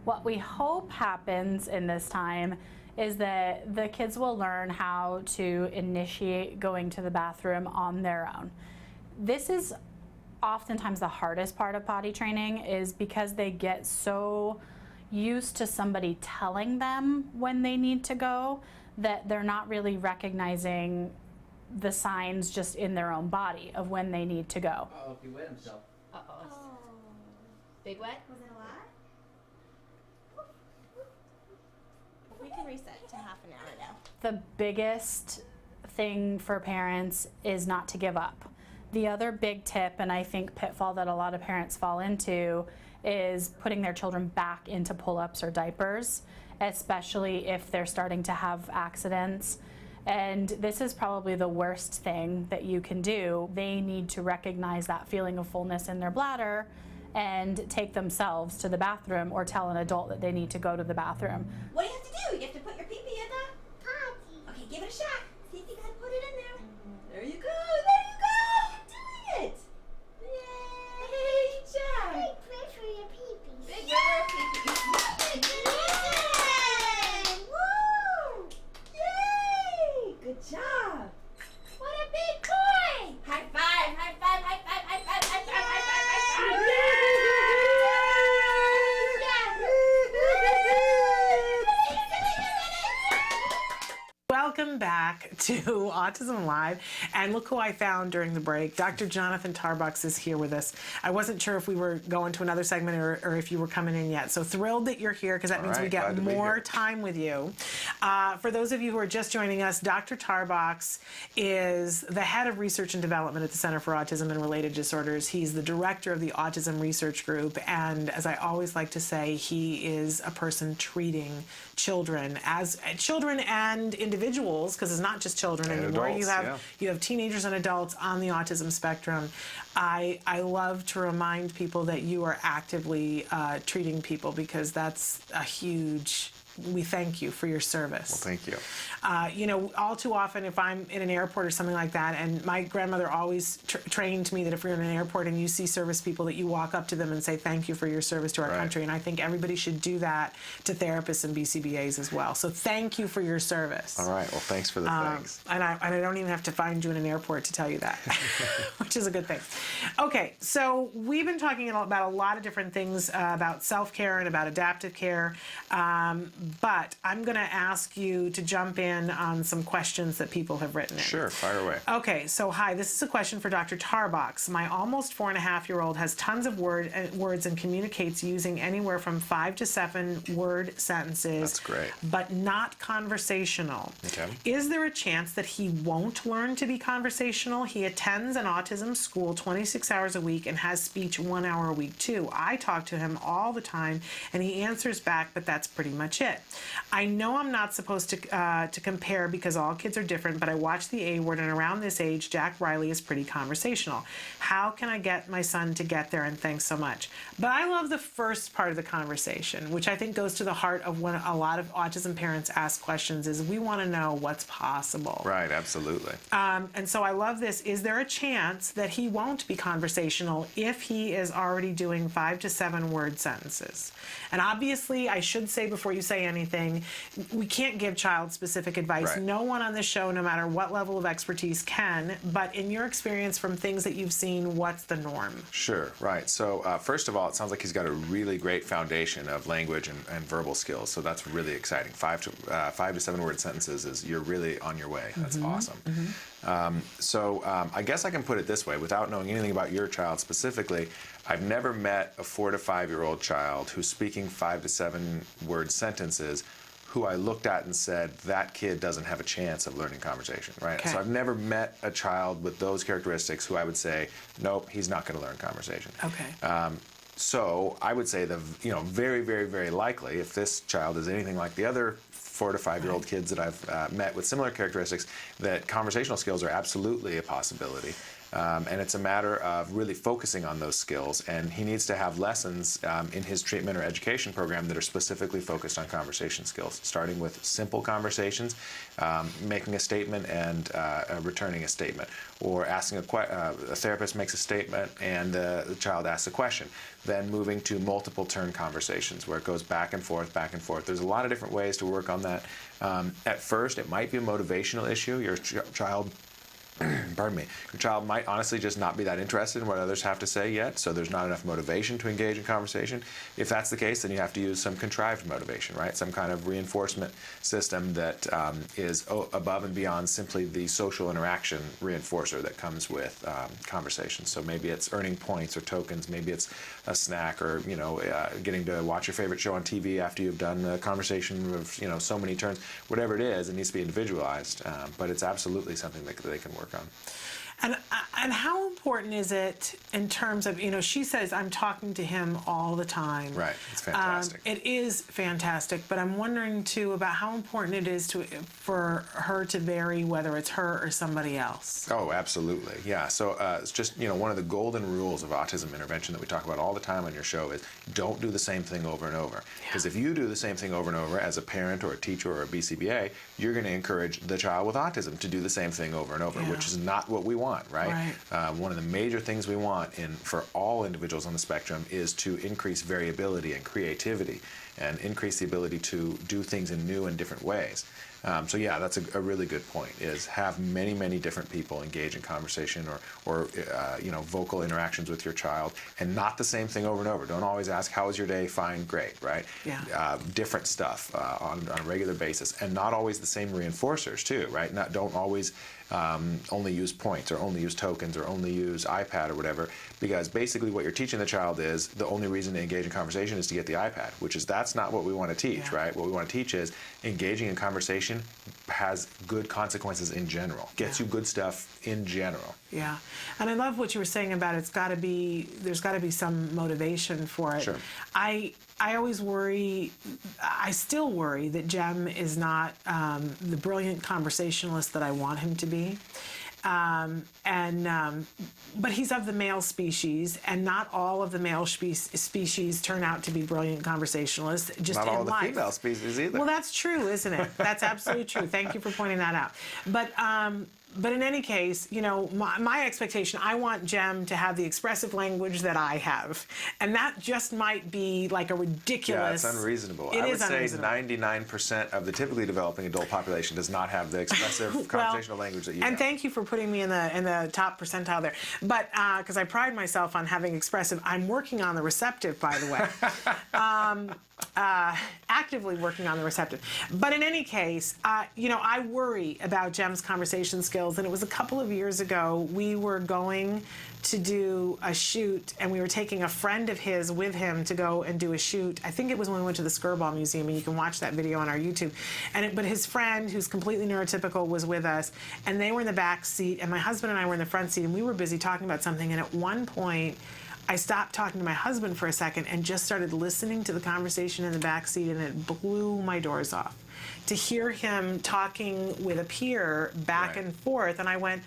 What we hope happens in this time is that the kids will learn how to initiate going to the bathroom on their own. This is oftentimes the hardest part of potty training, is because they get so used to somebody telling them when they need to go that they're not really recognizing the signs just in their own body of when they need to go. Uh-oh, he wet himself. Uh-oh. Big wet? Was it a lot? We can reset to half an hour now. The biggest thing for parents is not to give up. The other big tip, and I think pitfall that a lot of parents fall into, is putting their children back into pull-ups or diapers, especially if they're starting to have accidents. And this is probably the worst thing that you can do. They need to recognize that feeling of fullness in their bladder and take themselves to the bathroom, or tell an adult that they need to go to the bathroom. What do you have to do? You have to put your pee-pee in the potty. Okay, give it a shot. See if you can put it in there. There you go. You're doing it. Yay, Jack. Big prayer for your pee-pee. Big prayer for pee-pee. Yay! Woo! Yay! Good job. What a big boy. High five, high five, high five, high five, high five, high five, high five. Welcome back to Autism Live, and look who I found during the break. Dr. Jonathan Tarbox is here with us. I wasn't sure if we were going to another segment or if you were coming in yet, so thrilled that you're here, because that means we get more time with you. For those of you who are just joining us, Dr. Tarbox is the head of research and development at the Center for Autism and Related Disorders. He's the director of the Autism Research Group, and as I always like to say, he is a person treating children as children and individuals, because it's not just children anymore. Adults, you have teenagers and adults on the autism spectrum. I love to remind people that you are actively treating people, because that's a huge. We thank you for your service. Well, thank you. All too often, if I'm in an airport or something like that, and my grandmother always trained me that if you're in an airport and you see service people, that you walk up to them and say thank you for your service to our country. And I think everybody should do that to therapists and BCBAs as well. So thank you for your service. All right. Well, thanks for the thanks. And I don't even have to find you in an airport to tell you that, which is a good thing. Okay, so we've been talking about a lot of different things about self-care and about adaptive care. but I'm going to ask you to jump in on some questions that people have written in. Sure, fire away. Okay, so hi, this is a question for Dr. Tarbox. My almost 4.5-year-old has tons of words and communicates using anywhere from 5 to 7 word sentences. That's great. But not conversational. Okay. Is there a chance that he won't learn to be conversational? He attends an autism school 26 hours a week and has speech 1 hour a week too. I talk to him all the time and he answers back, but that's pretty much it. I know I'm not supposed to compare because all kids are different, but I watch the A Word, and around this age, Jack Riley is pretty conversational. How can I get my son to get there? And thanks so much. But I love the first part of the conversation, which I think goes to the heart of when a lot of autism parents ask questions, is we want to know what's possible. Right, absolutely. And so I love this. Is there a chance that he won't be conversational if he is already doing 5 to 7 word sentences? And obviously, I should say before you say anything, we can't give child-specific advice. Right. No one on this show, no matter what level of expertise, can. But in your experience from things that you've seen, what's the norm? Sure, right. So first of all, it sounds like he's got a really great foundation of language and verbal skills. So that's really exciting. 5 to 7 word sentences is you're really on your way. That's awesome. So I guess I can put it this way, without knowing anything about your child specifically. I've never met a 4 to 5-year-old child who's speaking 5 to 7 word sentences who I looked at and said, that kid doesn't have a chance of learning conversation, right? Okay. So I've never met a child with those characteristics who I would say, nope, he's not going to learn conversation. Okay. So I would say very, very, very likely, if this child is anything like the other 4 to 5-year-old kids that I've met with similar characteristics, that conversational skills are absolutely a possibility. And it's a matter of really focusing on those skills, and he needs to have lessons in his treatment or education program that are specifically focused on conversation skills, starting with simple conversations, making a statement and returning a statement, or asking a therapist makes a statement and the child asks a question, then moving to multiple turn conversations where it goes back and forth, back and forth. There's a lot of different ways to work on that. At first, it might be a motivational issue. Your child pardon me, your child might honestly just not be that interested in what others have to say yet, so there's not enough motivation to engage in conversation. If that's the case, then you have to use some contrived motivation, right? Some kind of reinforcement system that is above and beyond simply the social interaction reinforcer that comes with conversation. So maybe it's earning points or tokens, maybe it's a snack, or getting to watch your favorite show on TV after you've done a conversation of so many turns. Whatever it is, it needs to be individualized, but it's absolutely something that they can work on. And how important is it in terms of, she says, I'm talking to him all the time. Right, it's fantastic. It is fantastic, but I'm wondering too about how important it is for her to vary whether it's her or somebody else. Oh, absolutely, yeah. So it's just, one of the golden rules of autism intervention that we talk about all the time on your show is don't do the same thing over and over. Because if you do the same thing over and over as a parent or a teacher or a BCBA, you're going to encourage the child with autism to do the same thing over and over, which is not what we want, right? One of the major things we want for all individuals on the spectrum is to increase variability and creativity and increase the ability to do things in new and different ways. So yeah, that's a really good point, is have many, many different people engage in conversation or vocal interactions with your child, and not the same thing over and over. Don't always ask, how was your day? Fine, great, right? Yeah. Different stuff on a regular basis, and not always the same reinforcers too, right? Don't always only use points or only use tokens or only use iPad or whatever, because basically what you're teaching the child is the only reason to engage in conversation is to get the iPad, that's not what we want to teach, right? What we want to teach is engaging in conversation has good consequences in general, gets you good stuff in general. Yeah, and I love what you were saying about there's got to be some motivation for it. Sure. I always worry, I still worry that Jem is not the brilliant conversationalist that I want him to be. But he's of the male species, and not all of the male species turn out to be brilliant conversations. Just not in all life. The female species either. Well, that's true, isn't it? That's absolutely true. Thank you for pointing that out. But in any case, my expectation, I want Jem to have the expressive language that I have. And that just might be like a ridiculous... Yeah, it's unreasonable. I would say 99% of the typically developing adult population does not have the expressive conversational language that you have. And thank you for putting me in the top percentile there. But because I pride myself on having expressive, I'm working on the receptive, by the way. actively working on the receptive. But in any case, I worry about Jem's conversation skills. And it was a couple of years ago, we were going to do a shoot, and we were taking a friend of his with him to go and do a shoot. I think it was when we went to the Skirball Museum, and you can watch that video on our YouTube. But his friend, who's completely neurotypical, was with us, and they were in the back seat, and my husband and I were in the front seat, and we were busy talking about something. And at one point, I stopped talking to my husband for a second and just started listening to the conversation in the back seat, and it blew my doors off to hear him talking with a peer back and forth. And I went,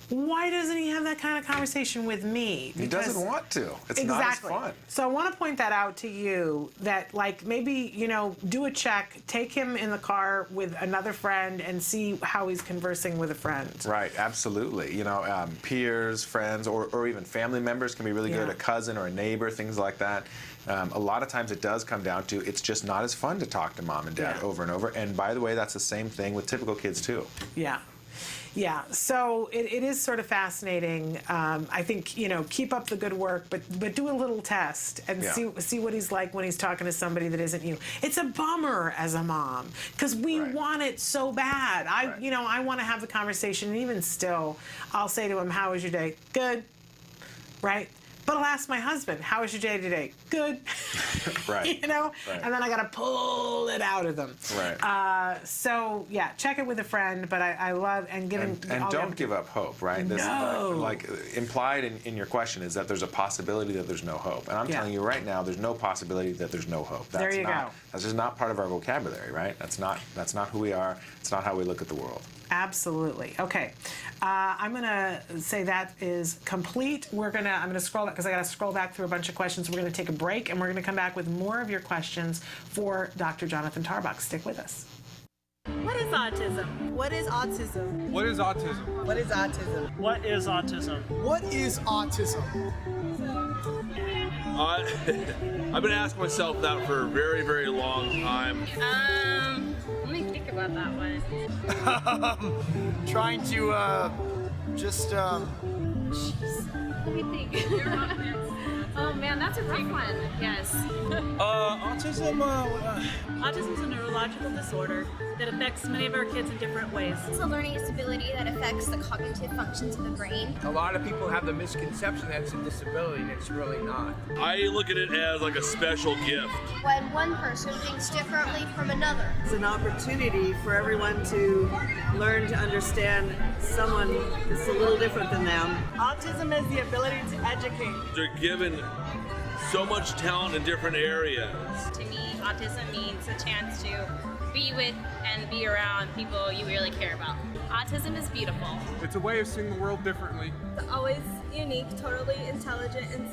why doesn't he have that kind of conversation with me? He doesn't want to. It's not as fun. So I want to point that out to you, that maybe, do a check, take him in the car with another friend and see how he's conversing with a friend. Right, absolutely. Peers, friends, or even family members can be really good, a cousin or a neighbor, things like that. A lot of times it does come down to it's just not as fun to talk to mom and dad over and over. And by the way, that's the same thing with typical kids too. Yeah. Yeah, so it is sort of fascinating. I think, keep up the good work, but do a little test and see what he's like when he's talking to somebody that isn't you. It's a bummer as a mom, because we want it so bad. I want to have the conversation, and even still, I'll say to him, how was your day? Good, right? But I'll ask my husband, how was your day today? Good. Right. And then I got to pull it out of them. Right. So, check it with a friend, but I love, and giving... And don't give up hope, right? No. Implied in your question is that there's a possibility that there's no hope. And I'm telling you right now, there's no possibility that there's no hope. There you go. That's just not part of our vocabulary, right? That's not who we are. It's not how we look at the world. Absolutely. Okay. I'm going to say that is complete. I'm going to scroll back, because I got to scroll back through a bunch of questions. We're going to take a break, and we're going to come back with more of your questions for Dr. Jonathan Tarbox. Stick with us. What is autism? What is autism? What is autism? What is autism? What is autism? What is autism? I've been asking myself that for a very, very long time. Let me think about that one. Trying to just Jeez. Let me think. Oh man, that's a rough one. Yes. Autism. Autism is a neurological disorder that affects many of our kids in different ways. It's a learning disability that affects the cognitive functions of the brain. A lot of people have the misconception that it's a disability, and it's really not. I look at it as like a special gift. When one person thinks differently from another. It's an opportunity for everyone to learn to understand someone that's a little different than them. Autism is the ability to educate. They're given so much talent in different areas. To me, autism means a chance to be with and be around people you really care about. Autism is beautiful. It's a way of seeing the world differently. It's always unique, totally intelligent, and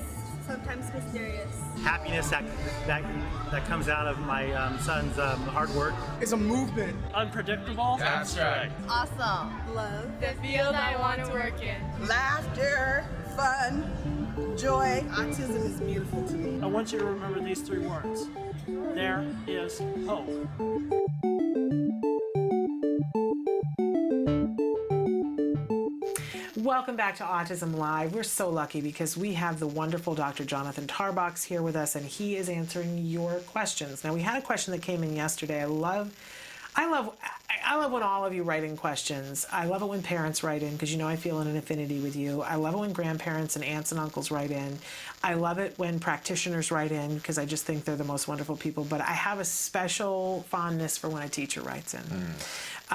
sometimes mysterious. Happiness that comes out of my son's hard work. It's a movement. Unpredictable. That's right. Awesome. Love. The field I want to work in. Laughter, fun, joy. Autism is beautiful to me. I want you to remember these three words. There is hope. Welcome back to Autism Live. We're so lucky because we have the wonderful Dr. Jonathan Tarbox here with us, and he is answering your questions. Now, we had a question that came in yesterday. I love when all of you write in questions. I love it when parents write in, because I feel an affinity with you. I love it when grandparents and aunts and uncles write in. I love it when practitioners write in, because I just think they're the most wonderful people. But I have a special fondness for when a teacher writes in.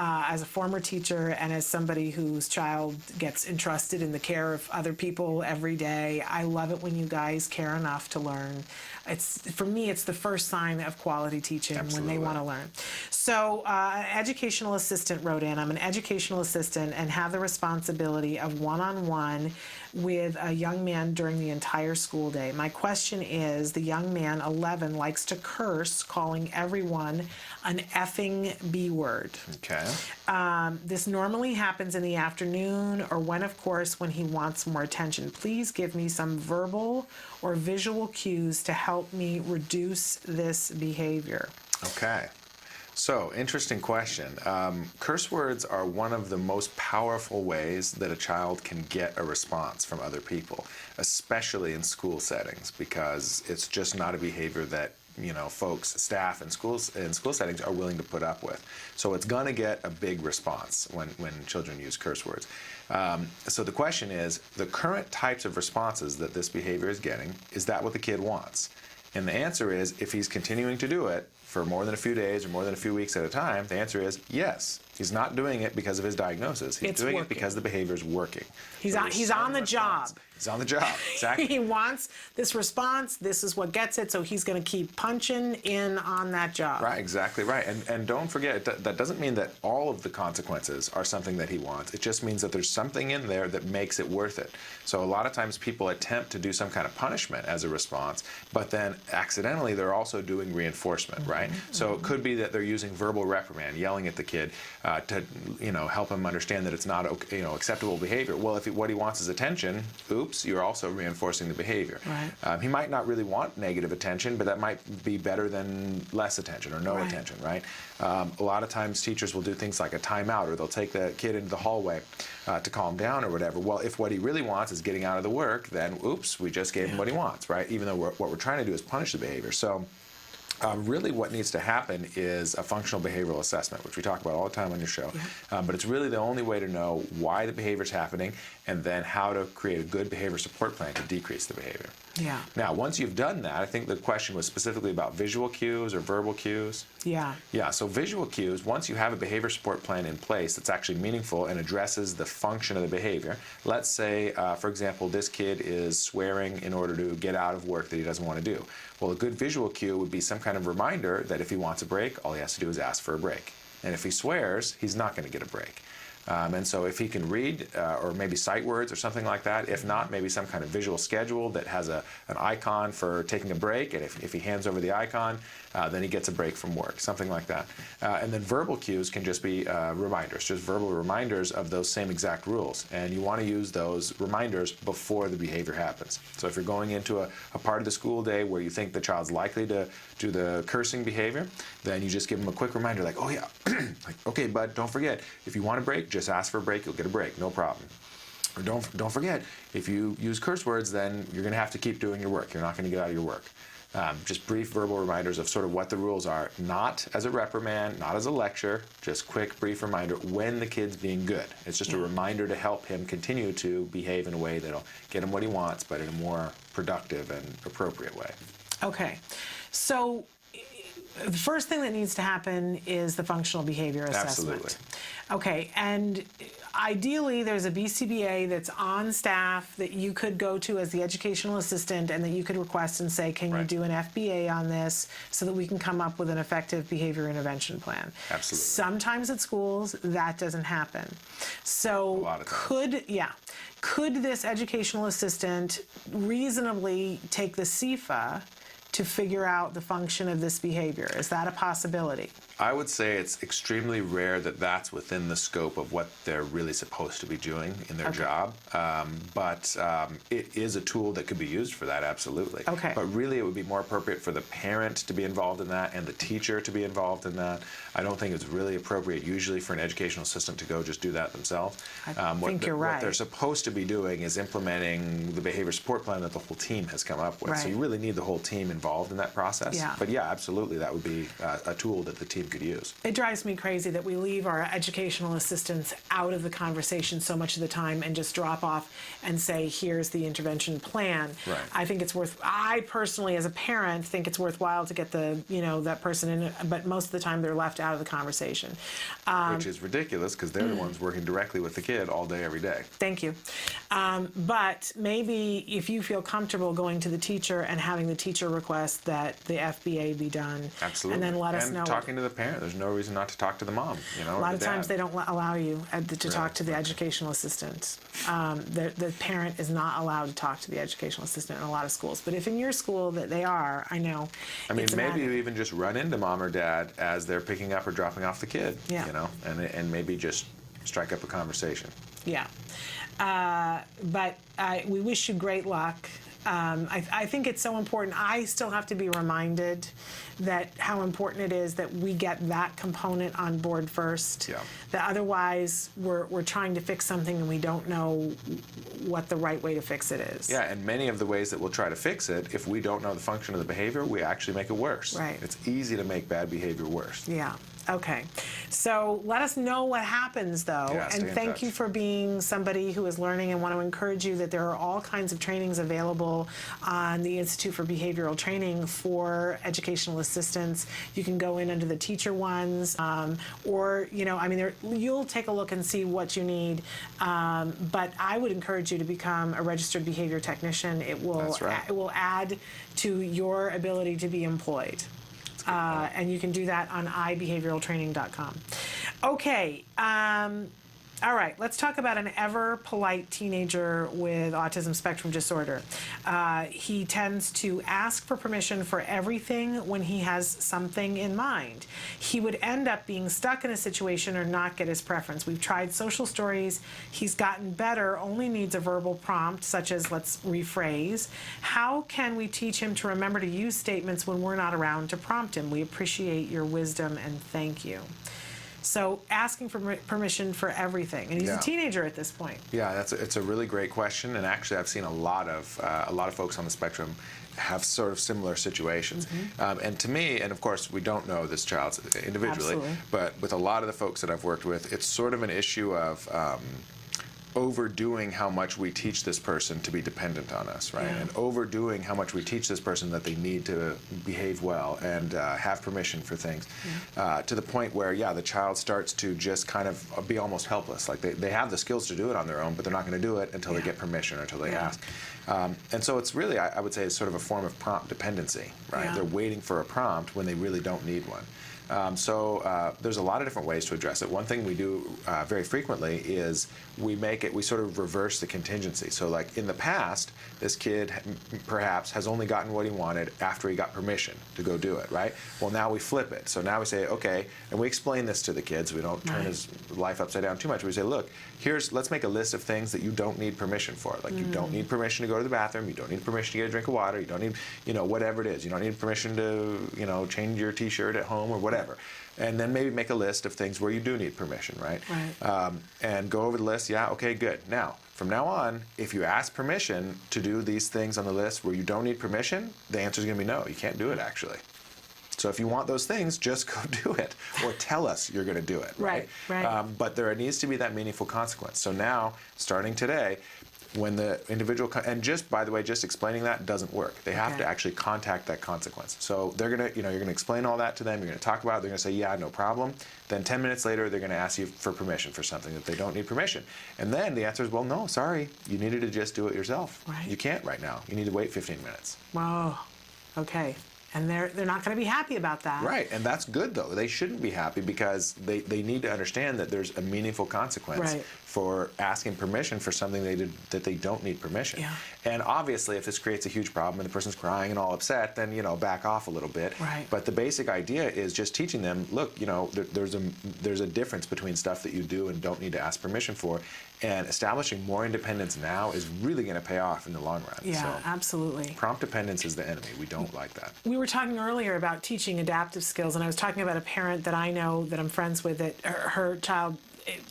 As a former teacher and as somebody whose child gets entrusted in the care of other people every day, I love it when you guys care enough to learn. For me, it's the first sign of quality teaching. Absolutely. When they want to learn. So an educational assistant wrote in. I'm an educational assistant and have the responsibility of one-on-one with a young man during the entire school day. My question is, the young man, 11, likes to curse, calling everyone an effing B word. Okay. This normally happens in the afternoon or when he wants more attention. Please give me some verbal or visual cues to help me reduce this behavior. Okay. So, interesting question. Curse words are one of the most powerful ways that a child can get a response from other people, especially in school settings, because it's just not a behavior that folks, staff in school settings are willing to put up with. So it's going to get a big response when children use curse words. So the question is, the current types of responses that this behavior is getting, is that what the kid wants? And the answer is, if he's continuing to do it for more than a few days or more than a few weeks at a time, the answer is yes. He's not doing it because of his diagnosis. He's doing it because the behavior is working. He's on the job. He's on the job, exactly. He wants this response. This is what gets it, so he's going to keep punching in on that job. Right, exactly right. And don't forget, that doesn't mean that all of the consequences are something that he wants. It just means that there's something in there that makes it worth it. So a lot of times people attempt to do some kind of punishment as a response, but then accidentally they're also doing reinforcement, right? So it could be that they're using verbal reprimand, yelling at the kid to help him understand that it's not acceptable behavior. Well, if what he wants is attention, oops, you're also reinforcing the behavior. Right. He might not really want negative attention, but that might be better than less attention or no attention, right? A lot of times teachers will do things like a timeout, or they'll take the kid into the hallway to calm down or whatever. Well, if what he really wants is getting out of the work, then oops, we just gave him what he wants, right? Even though what we're trying to do is punish the behavior. So really what needs to happen is a functional behavioral assessment, which we talk about all the time on your show. But it's really the only way to know why the behavior is happening and then how to create a good behavior support plan to decrease the behavior. Yeah. Now, once you've done that, I think the question was specifically about visual cues or verbal cues. Yeah. Yeah, so visual cues, once you have a behavior support plan in place that's actually meaningful and addresses the function of the behavior, let's say, for example, this kid is swearing in order to get out of work that he doesn't want to do. Well, a good visual cue would be some kind of reminder that if he wants a break, all he has to do is ask for a break. And if he swears, he's not going to get a break. And so if he can read or maybe sight words or something like that, if not, maybe some kind of visual schedule that has an icon for taking a break, and if he hands over the icon, then he gets a break from work, something like that. And then verbal cues can just be reminders, just verbal reminders of those same exact rules. And you want to use those reminders before the behavior happens. So if you're going into a part of the school day where you think the child's likely to do the cursing behavior, then you just give them a quick reminder like, oh yeah, like, okay, bud, don't forget, if you want a break, just ask for a break, you'll get a break, no problem. Or don't forget, if you use curse words, then you're going to have to keep doing your work. You're not going to get out of your work. Just brief verbal reminders of sort of what the rules are, not as a reprimand, not as a lecture, just quick, brief reminder when the kid's being good. It's just a reminder to help him continue to behave in a way that'll get him what he wants, but in a more productive and appropriate way. Okay. So the first thing that needs to happen is the functional behavior assessment. Absolutely. Okay, and ideally there's a BCBA that's on staff that you could go to as the educational assistant and that you could request and say, can you do an FBA on this so that we can come up with an effective behavior intervention plan? Absolutely. Sometimes at schools that doesn't happen. So could this educational assistant reasonably take the CFA to figure out the function of this behavior? Is that a possibility? I would say it's extremely rare that that's within the scope of what they're really supposed to be doing in their job. But it is a tool that could be used for that, absolutely. Okay. But really it would be more appropriate for the parent to be involved in that and the teacher to be involved in that. I don't think it's really appropriate usually for an educational assistant to go just do that themselves. I think you're right. What they're supposed to be doing is implementing the behavior support plan that the whole team has come up with. Right. So you really need the whole team involved in that process. Yeah. But yeah, absolutely, that would be a tool that the team could use. It drives me crazy that we leave our educational assistants out of the conversation so much of the time and just drop off and say, here's the intervention plan. Right. I personally, as a parent, think it's worthwhile to get that person in, but most of the time they're left out of the conversation. Which is ridiculous because they're the ones working directly with the kid all day, every day. Thank you. But maybe if you feel comfortable going to the teacher and having the teacher request that the FBA be done. Absolutely. And then let us know. And talking to the parent. There's no reason not to talk to the mom. A lot of times they don't allow you to talk to the educational assistant. The parent is not allowed to talk to the educational assistant in a lot of schools. But if in your school that they are, I know. I mean, maybe you even just run into mom or dad as they're picking up or dropping off the kid. Yeah. And maybe just strike up a conversation. Yeah. But we wish you great luck. I think it's so important. I still have to be reminded that how important it is that we get that component on board first. Yeah. That otherwise we're trying to fix something and we don't know what the right way to fix it is. Yeah, and many of the ways that we'll try to fix it, if we don't know the function of the behavior, we actually make it worse. Right. It's easy to make bad behavior worse. Yeah. Okay. So let us know what happens, though. Yeah, stay and in thank touch. you for being somebody who is learning, and want to encourage you that there are all kinds of trainings available on the Institute for Behavioral Training for educational assistants. You can go in under the teacher ones, or, you'll take a look and see what you need. But I would encourage you to become a registered behavior technician. It will, That's right. it will add to your ability to be employed. And you can do that on ibehavioraltraining.com. Okay. All right, let's talk about an ever-polite teenager with autism spectrum disorder. He tends to ask for permission for everything when he has something in mind. He would end up being stuck in a situation or not get his preference. We've tried social stories. He's gotten better, only needs a verbal prompt, such as let's rephrase. How can we teach him to remember to use statements when we're not around to prompt him? We appreciate your wisdom and thank you. So asking for permission for everything, and he's a teenager at this point. Yeah, it's a really great question, and actually I've seen a lot of folks on the spectrum have sort of similar situations. And to me, and of course we don't know this child individually, Absolutely. but with a lot of the folks that I've worked with, it's sort of an issue of overdoing how much we teach this person to be dependent on us, right? Yeah. And overdoing how much we teach this person that they need to behave well and have permission for things, to the point where, the child starts to just kind of be almost helpless. Like they have the skills to do it on their own, but they're not going to do it until they get permission or until they ask. And so it's really, I would say, it's sort of a form of prompt dependency, right? Yeah. They're waiting for a prompt when they really don't need one. So there's a lot of different ways to address it. One thing we do very frequently is we sort of reverse the contingency. So like in the past, this kid perhaps has only gotten what he wanted after he got permission to go do it, right? Well, now we flip it. So now we say, okay, and we explain this to the kids. We don't turn his life upside down too much. We say, look, let's make a list of things that you don't need permission for. Like you don't need permission to go to the bathroom. You don't need permission to get a drink of water. You don't need, whatever it is. You don't need permission to, change your T-shirt at home or whatever. And then maybe make a list of things where you do need permission, right? And go over the list. Yeah, okay, good. Now, from now on, if you ask permission to do these things on the list where you don't need permission, the answer is going to be no. You can't do it, actually. So if you want those things, just go do it, or tell us you're going to do it, right? But there needs to be that meaningful consequence. So now, starting today, when the individual, and just, by the way, just explaining that doesn't work. They have to actually contact that consequence. So they're going to, you're going to explain all that to them, you're going to talk about it, they're going to say, yeah, no problem. Then 10 minutes later, they're going to ask you for permission for something that they don't need permission. And then the answer is, well, no, sorry, you needed to just do it yourself. You can't right now. You need to wait 15 minutes. Wow. Okay. And they're not going to be happy about that. Right, and that's good, though. They shouldn't be happy because they need to understand that there's a meaningful consequence for asking permission for something that they don't need permission. And obviously, if this creates a huge problem and the person's crying and all upset, then, back off a little bit. But the basic idea is just teaching them, look, there's a difference between stuff that you do and don't need to ask permission for. And establishing more independence now is really going to pay off in the long run. Yeah, so, absolutely. Prompt dependence is the enemy. We don't like that. We were talking earlier about teaching adaptive skills, and I was talking about a parent that I know that I'm friends with that her child,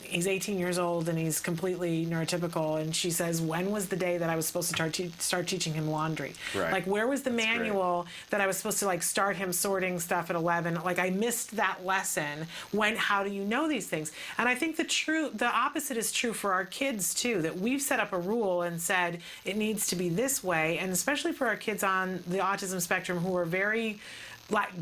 he's 18 years old and he's completely neurotypical, and she says, when was the day that I was supposed to start teaching him laundry? Like, where was the manual that I was supposed to start him sorting stuff at 11? Like, I missed that lesson. How do you know these things? And I think the opposite is true for our kids too, that we've set up a rule and said it needs to be this way, and especially for our kids on the autism spectrum who are very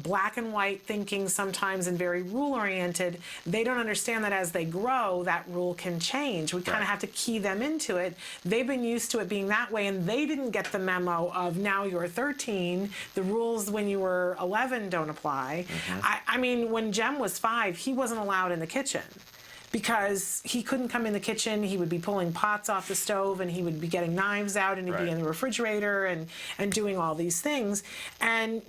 black and white thinking sometimes and very rule-oriented. They don't understand that as they grow, that rule can change. We kind of have to key them into it. They've been used to it being that way, and they didn't get the memo of now you're 13, the rules when you were 11 don't apply. I mean, when Jem was 5, he wasn't allowed in the kitchen, because he couldn't come in the kitchen. He would be pulling pots off the stove, and he would be getting knives out, and he'd be in the refrigerator and doing all these things. And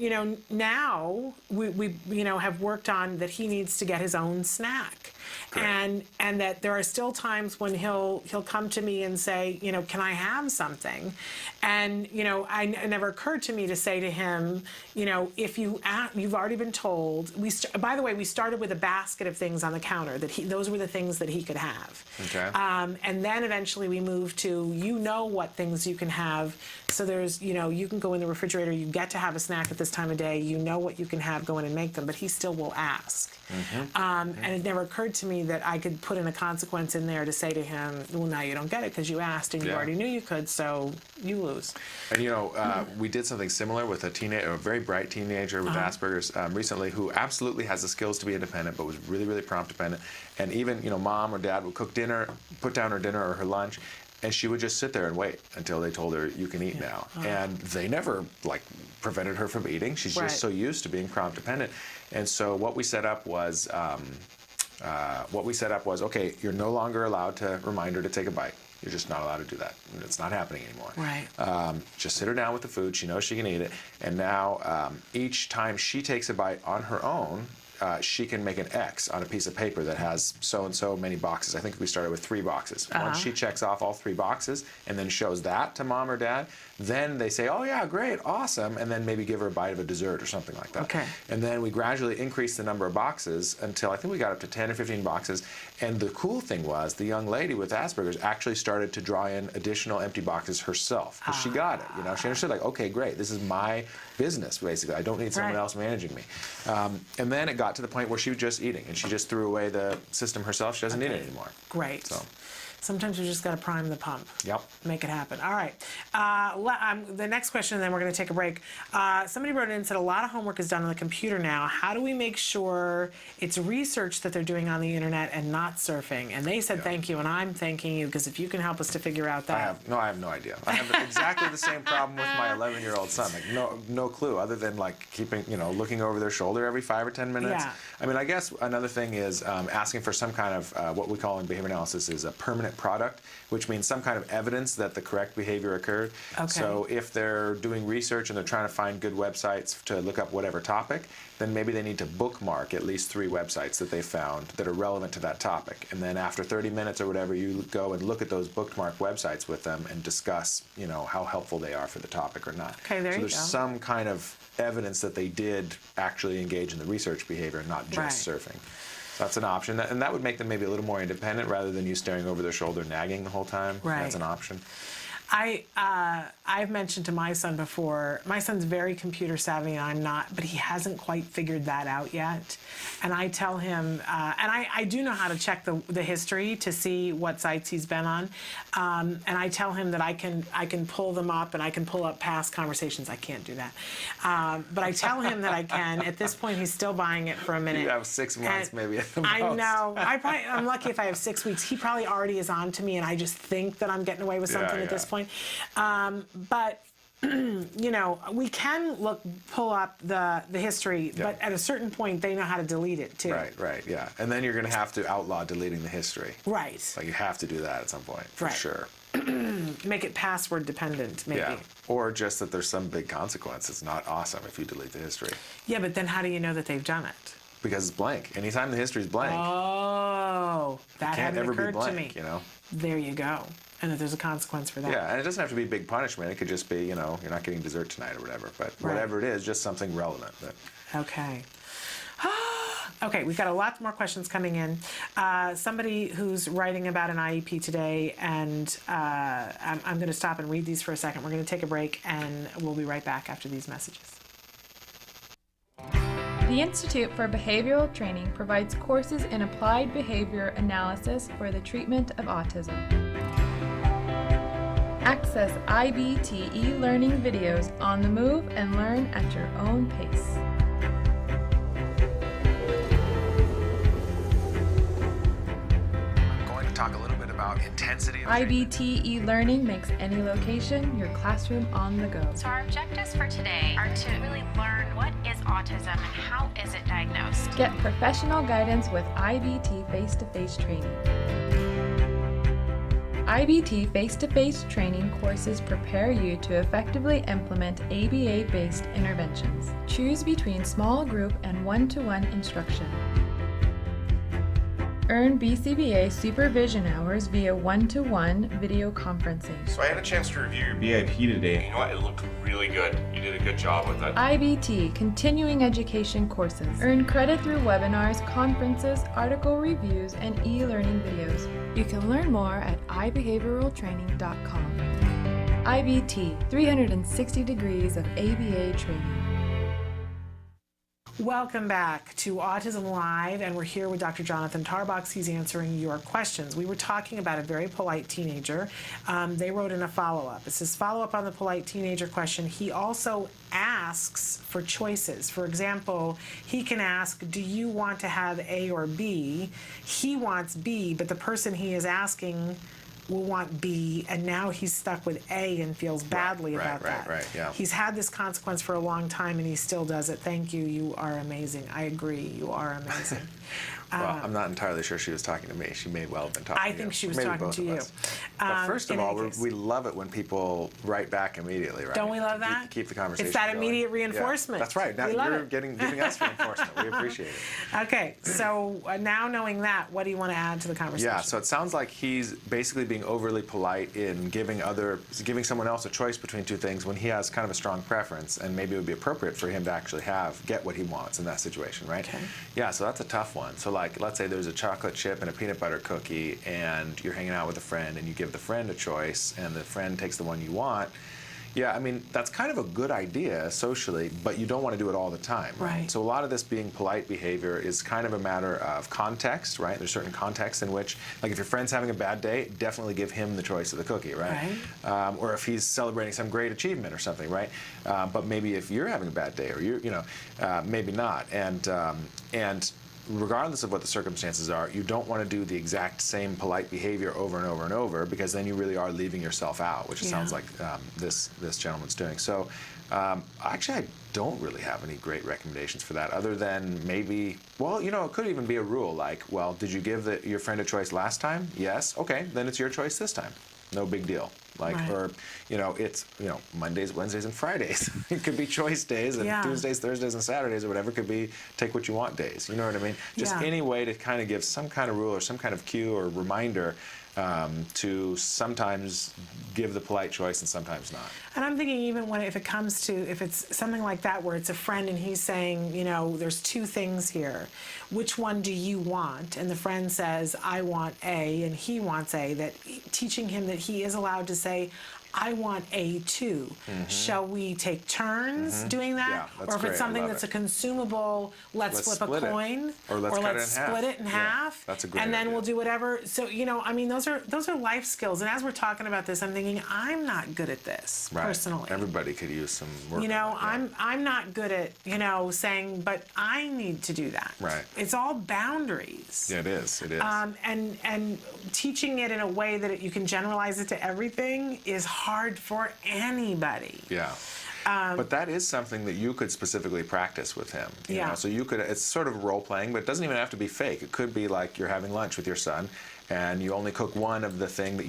now we have worked on that he needs to get his own snack. and that there are still times when he'll come to me and say, you know, can I have something? And you know, it never occurred to me to say to him, you know, if you've already been told. By the way, we started with a basket of things on the counter that those were the things that he could have. Okay. And then eventually we moved to, you know, what things you can have. So there's, you know, you can go in the refrigerator, you get to have a snack at this time of day, you know what you can have, go in and make them, but he still will ask. And it never occurred to me that I could put in a consequence in there to say to him, well, now you don't get it because you asked and you already knew you could, so you lose. And you know, we did something similar with a very bright teenager with Asperger's recently, who absolutely has the skills to be independent, but was really, really prompt dependent. And even, you know, mom or dad would cook dinner, put down her dinner or her lunch, and she would just sit there and wait until they told her, you can eat now. And they never, like, prevented her from eating. She's just so used to being prompt dependent. And so what we set up was, okay, you're no longer allowed to remind her to take a bite. You're just not allowed to do that. It's not happening anymore. Right. Just sit her down with the food. She knows she can eat it. And now each time she takes a bite on her own, she can make an X on a piece of paper that has so-and-so many boxes. I think we started with 3 boxes. Once she checks off all 3 boxes and then shows that to mom or dad, then they say, oh yeah, great, awesome, and then maybe give her a bite of a dessert or something like that. Okay. And then we gradually increased the number of boxes until I think we got up to 10 or 15 boxes. And the cool thing was the young lady with Asperger's actually started to draw in additional empty boxes herself because she got it. You know, she understood, like, okay, great, this is my business, basically. I don't need someone else managing me. And then it got to the point where she was just eating, and she just threw away the system herself. She doesn't need it anymore. Great. So. Sometimes we just got to prime the pump. Yep. Make it happen. All right. The next question, and then we're going to take a break. Somebody wrote in and said a lot of homework is done on the computer now. How do we make sure it's research that they're doing on the internet and not surfing? And they said thank you, and I'm thanking you because if you can help us to figure out that. I have no idea. I have exactly the same problem with my 11-year-old son. Like no clue other than like keeping, you know, looking over their shoulder every 5 or 10 minutes. Yeah. I mean, I guess another thing is asking for some kind of what we call in behavior analysis is a permanent product, which means some kind of evidence that the correct behavior occurred. Okay. So if they're doing research and they're trying to find good websites to look up whatever topic, then maybe they need to bookmark at least 3 websites that they found that are relevant to that topic. And then after 30 minutes or whatever, you go and look at those bookmarked websites with them and discuss, you know, how helpful they are for the topic or not. Okay, there you go. So there's some kind of evidence that they did actually engage in the research behavior and not just surfing. That's an option, and that would make them maybe a little more independent rather than you staring over their shoulder nagging the whole time. Right. That's an option. I've mentioned to my son before, my son's very computer savvy and I'm not, but he hasn't quite figured that out yet. And I tell him, and I do know how to check the history to see what sites he's been on. And I tell him that I can pull them up and I can pull up past conversations. I can't do that. But I tell him that I can. At this point, he's still buying it for a minute. You have 6 months maybe at the most. I know. I'm lucky if I have 6 weeks. He probably already is on to me and I just think that I'm getting away with something at this point. But you know, we can pull up the history, but at a certain point they know how to delete it too. Right, yeah. And then you're going to have to outlaw deleting the history. Right. Like you have to do that at some point, for sure. Make it password dependent, maybe. Yeah. Or just that there's some big consequence. It's not awesome if you delete the history. Yeah, but then how do you know that they've done it? Because it's blank. Anytime the history is blank. Oh, that hadn't occurred to me. You know. There you go. And that there's a consequence for that. Yeah, and it doesn't have to be big punishment. It could just be, you know, you're not getting dessert tonight or whatever. But whatever it is, just something relevant. Okay. Okay, we've got a lot more questions coming in. Somebody who's writing about an IEP today, and I'm going to stop and read these for a second. We're going to take a break, and we'll be right back after these messages. The Institute for Behavioral Training provides courses in applied behavior analysis for the treatment of autism. Access IBT e-learning videos on the move and learn at your own pace. I'm going to talk a little bit about intensity of IBT e-learning makes any location your classroom on the go. So our objectives for today are to really learn what is autism and how is it diagnosed. Get professional guidance with IBT face-to-face training. IBT face-to-face training courses prepare you to effectively implement ABA-based interventions. Choose between small group and one-to-one instruction. Earn BCBA supervision hours via one-to-one video conferencing. So I had a chance to review your BIP today. You know what? It looked really good. You did a good job with it. IBT, continuing education courses. Earn credit through webinars, conferences, article reviews, and e-learning videos. You can learn more at ibehavioraltraining.com. IBT, 360 degrees of ABA training. Welcome back to Autism Live, and we're here with Dr. Jonathan Tarbox. He's answering your questions. We were talking about a very polite teenager. They wrote in a follow-up. It says, follow-up on the polite teenager question. He also asks for choices. For example, he can ask, do you want to have A or B? He wants B, but the person he is asking will want B, and now he's stuck with A and feels badly about that. Right, yeah. He's had this consequence for a long time, and he still does it. Thank you. You are amazing. I agree. You are amazing. Well, I'm not entirely sure she was talking to me. She may well have been talking to you. I think she was Maybe talking both to of you. us. But first of all, we love it when people write back immediately, right? Don't we love that? Keep the conversation It's that going. immediate reinforcement. Yeah, that's right. Now We love you're it. giving us reinforcement. We appreciate it. Okay, so now knowing that, what do you want to add to the conversation? Yeah, so it sounds like he's basically being overly polite in giving someone else a choice between two things when he has kind of a strong preference, and maybe it would be appropriate for him to actually get what he wants in that situation, right? Okay. Yeah, so that's a tough one. So like, let's say there's a chocolate chip and a peanut butter cookie, and you're hanging out with a friend, and you give the friend a choice, and the friend takes the one you want. Yeah, I mean, that's kind of a good idea socially, but you don't want to do it all the time, right? So a lot of this being polite behavior is kind of a matter of context, right? There's certain contexts in which, like if your friend's having a bad day, definitely give him the choice of the cookie, right? Or if he's celebrating some great achievement or something, right? But maybe if you're having a bad day, or maybe not. And regardless of what the circumstances are, you don't want to do the exact same polite behavior over and over and over, because then you really are leaving yourself out, which it sounds like this gentleman's doing. So actually, I don't really have any great recommendations for that, other than maybe, well, it could even be a rule like, well, did you give your friend a choice last time? Yes. Okay, then it's your choice this time. No big deal. Or, it's, Mondays, Wednesdays, and Fridays. It could be choice days, and Tuesdays, Thursdays, and Saturdays, or whatever could be take what you want days. You know what I mean? Just any way to kind of give some kind of rule or some kind of cue or reminder to sometimes give the polite choice and sometimes not. And I'm thinking even if it's something like that where it's a friend and he's saying, there's two things here. Which one do you want? And the friend says, I want A, and he wants A, that teaching him that he is allowed to say, I want A too. Shall we take turns doing that? Yeah, that's or if great. it's something that's a consumable, let's flip a coin. Or let's split it in half. That's a great And then idea. we'll do whatever. So, those are life skills. And as we're talking about this, I'm thinking, I'm not good at this, personally. Everybody could use some work. I'm not good at, saying, but I need to do that. Right. It's all boundaries. Yeah, it is. It is. And teaching it in a way that you can generalize it to everything is hard for anybody. Yeah. But that is something that you could specifically practice with him. You know? So it's sort of role playing, but it doesn't even have to be fake. It could be like you're having lunch with your son, and you only cook one of the thing that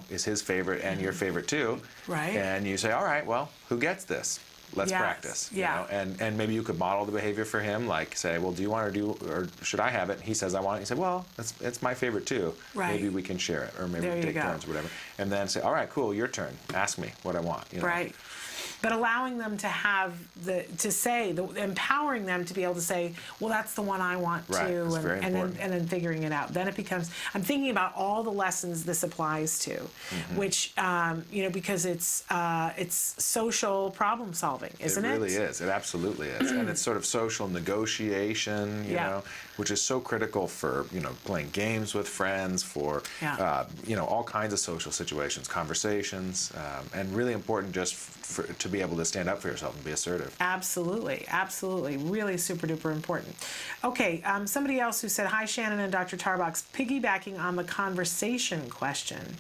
is his favorite and your favorite too. Right. And you say, all right, well, who gets this? Let's practice. Yeah. And maybe you could model the behavior for him, like say, well, do you want to or should I have it? He says, I want it. You say, well, it's my favorite too. Right. Maybe we can share it, or maybe we take turns or whatever. And then say, all right, cool, your turn. Ask me what I want. Right. But allowing them to have empowering them to be able to say, well, that's the one I want too, and then figuring it out. Then it becomes, I'm thinking about all the lessons this applies to, which, because it's social problem solving, isn't it? It really is. It absolutely is. And it's sort of social negotiation, which is so critical for, playing games with friends, for, all kinds of social situations, conversations, and really important just to be able to stand up for yourself and be assertive. Absolutely, absolutely. Really super duper important. Okay, somebody else who said, hi Shannon and Dr. Tarbox, piggybacking on the conversation question,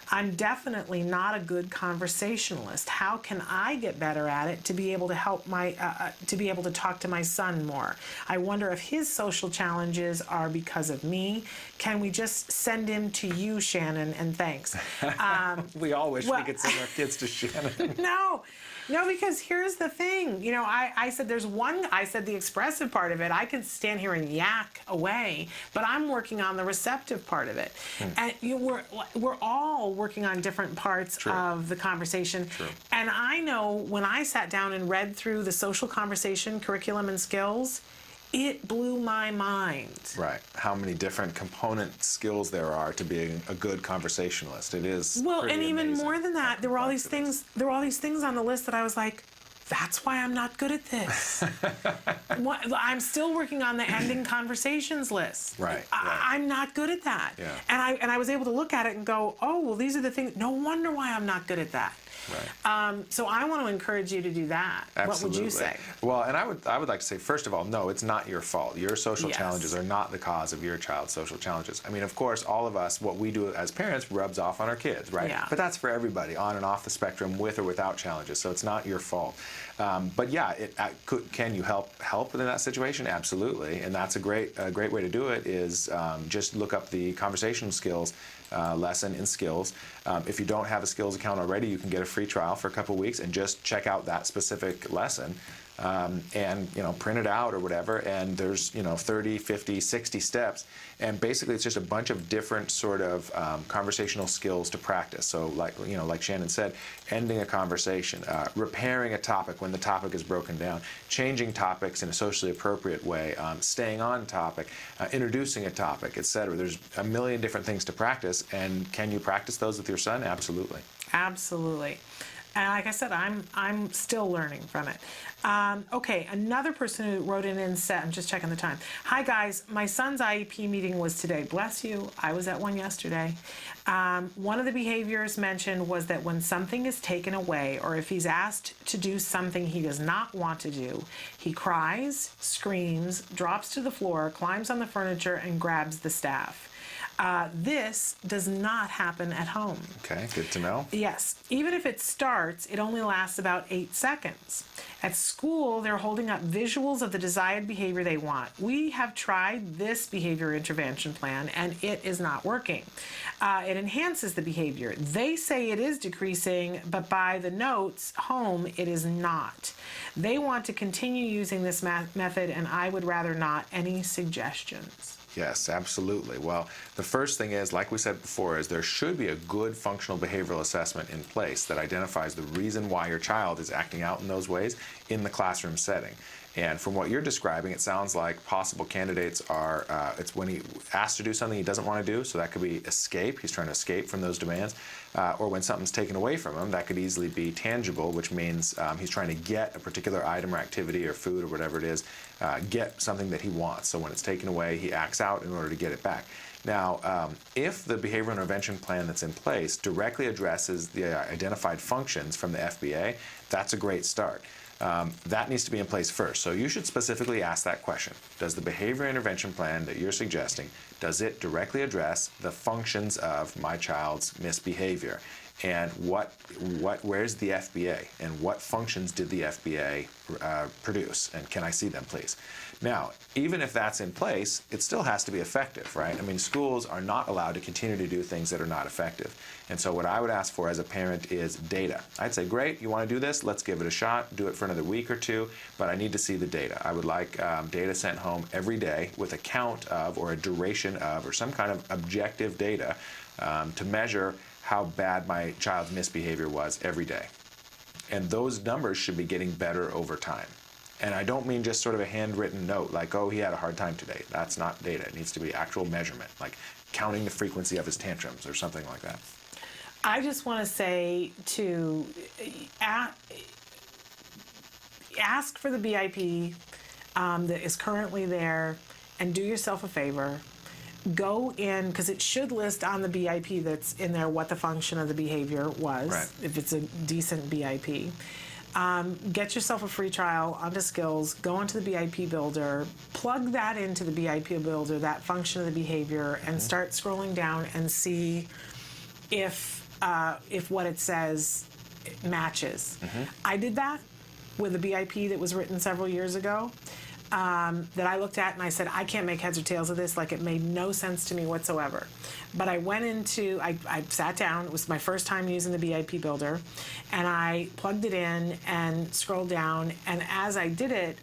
I'm definitely not a good conversationalist. How can I get better at it to be able to help to be able to talk to my son more? I wonder if his social challenges are because of me. Can we just send him to you, Shannon, and thanks? We all wish we could send our kids to Shannon. No. No, because here's the thing. You know, I said I said the expressive part of it, I can stand here and yak away, but I'm working on the receptive part of it. And we're all working on different parts of the conversation. And I know when I sat down and read through the social conversation curriculum and skills, it blew my mind. Right. How many different component skills there are to being a good conversationalist. It is well, pretty and even amazing. more than that, there were all these things. There were all these things on the list that I was like, that's why I'm not good at this. I'm still working on the ending conversations list. Right. I'm not good at that. Yeah. And I was able to look at it and go, oh, well, these are the things. No wonder why I'm not good at that. Right. So I want to encourage you to do that. Absolutely. What would you say? Well, and I would like to say, first of all, no, it's not your fault. Your social Yes. challenges are not the cause of your child's social challenges. I mean, of course, all of us, what we do as parents rubs off on our kids, right? Yeah. But that's for everybody, on and off the spectrum, with or without challenges. So it's not your fault. But yeah, can you help in that situation? Absolutely. And that's a great way to do it is just look up the conversational skills lesson in skills. If you don't have a skills account already, you can get a free trial for a couple of weeks and just check out that specific lesson and print it out or whatever. And there's 30, 50, 60 steps, and basically it's just a bunch of different sort of conversational skills to practice. So like Shannon said, ending a conversation, repairing a topic when the topic is broken down, changing topics in a socially appropriate way, staying on topic, introducing a topic, etc. There's a million different things to practice, and can you practice those with your son? Absolutely. Absolutely. And like I said, I'm still learning from it. Okay, another person who wrote in and said, I'm just checking the time. Hi guys, my son's IEP meeting was today. Bless you. I was at one yesterday. One of the behaviors mentioned was that when something is taken away, or if he's asked to do something he does not want to do, he cries, screams, drops to the floor, climbs on the furniture, and grabs the staff. This does not happen at home. Okay, good to know. Yes. Even if it starts, it only lasts about 8 seconds. At school, they're holding up visuals of the desired behavior they want. We have tried this behavior intervention plan, and it is not working. It enhances the behavior. They say it is decreasing, but by the notes home, it is not. They want to continue using this method, and I would rather not. Any suggestions? Yes, absolutely. Well, the first thing is, like we said before, is there should be a good functional behavioral assessment in place that identifies the reason why your child is acting out in those ways in the classroom setting. And from what you're describing, it sounds like possible candidates are, it's when he asked to do something he doesn't want to do, so that could be escape, he's trying to escape from those demands, or when something's taken away from him, that could easily be tangible, which means he's trying to get a particular item or activity or food or whatever it is, get something that he wants. So when it's taken away, he acts out in order to get it back. Now, if the behavioral intervention plan that's in place directly addresses the identified functions from the FBA, that's a great start. That needs to be in place first. So you should specifically ask that question. Does the behavior intervention plan that you're suggesting, does it directly address the functions of my child's misbehavior? And where's the FBA? And what functions did the FBA produce? And can I see them, please? Now, even if that's in place, it still has to be effective, right? I mean, schools are not allowed to continue to do things that are not effective. And so what I would ask for as a parent is data. I'd say, great, you want to do this? Let's give it a shot. Do it for another week or two, but I need to see the data. I would like data sent home every day with a count of, or a duration of, or some kind of objective data to measure how bad my child's misbehavior was every day. And those numbers should be getting better over time. And I don't mean just sort of a handwritten note like, oh, he had a hard time today. That's not data. It needs to be actual measurement, like counting the frequency of his tantrums or something like that. I just want to say to ask for the BIP that is currently there, and do yourself a favor. Go in, because it should list on the BIP that's in there what the function of the behavior was, right, if it's a decent BIP. Get yourself a free trial onto Skills, go into the BIP Builder, plug that into the BIP Builder, that function of the behavior, and start scrolling down and see if what it says matches. I did that with a BIP that was written several years ago. that I looked at and I said, I can't make heads or tails of this. Like, it made no sense to me whatsoever. But I went into, I sat down. It was my first time using the BIP Builder. And I plugged it in and scrolled down. And as I did it,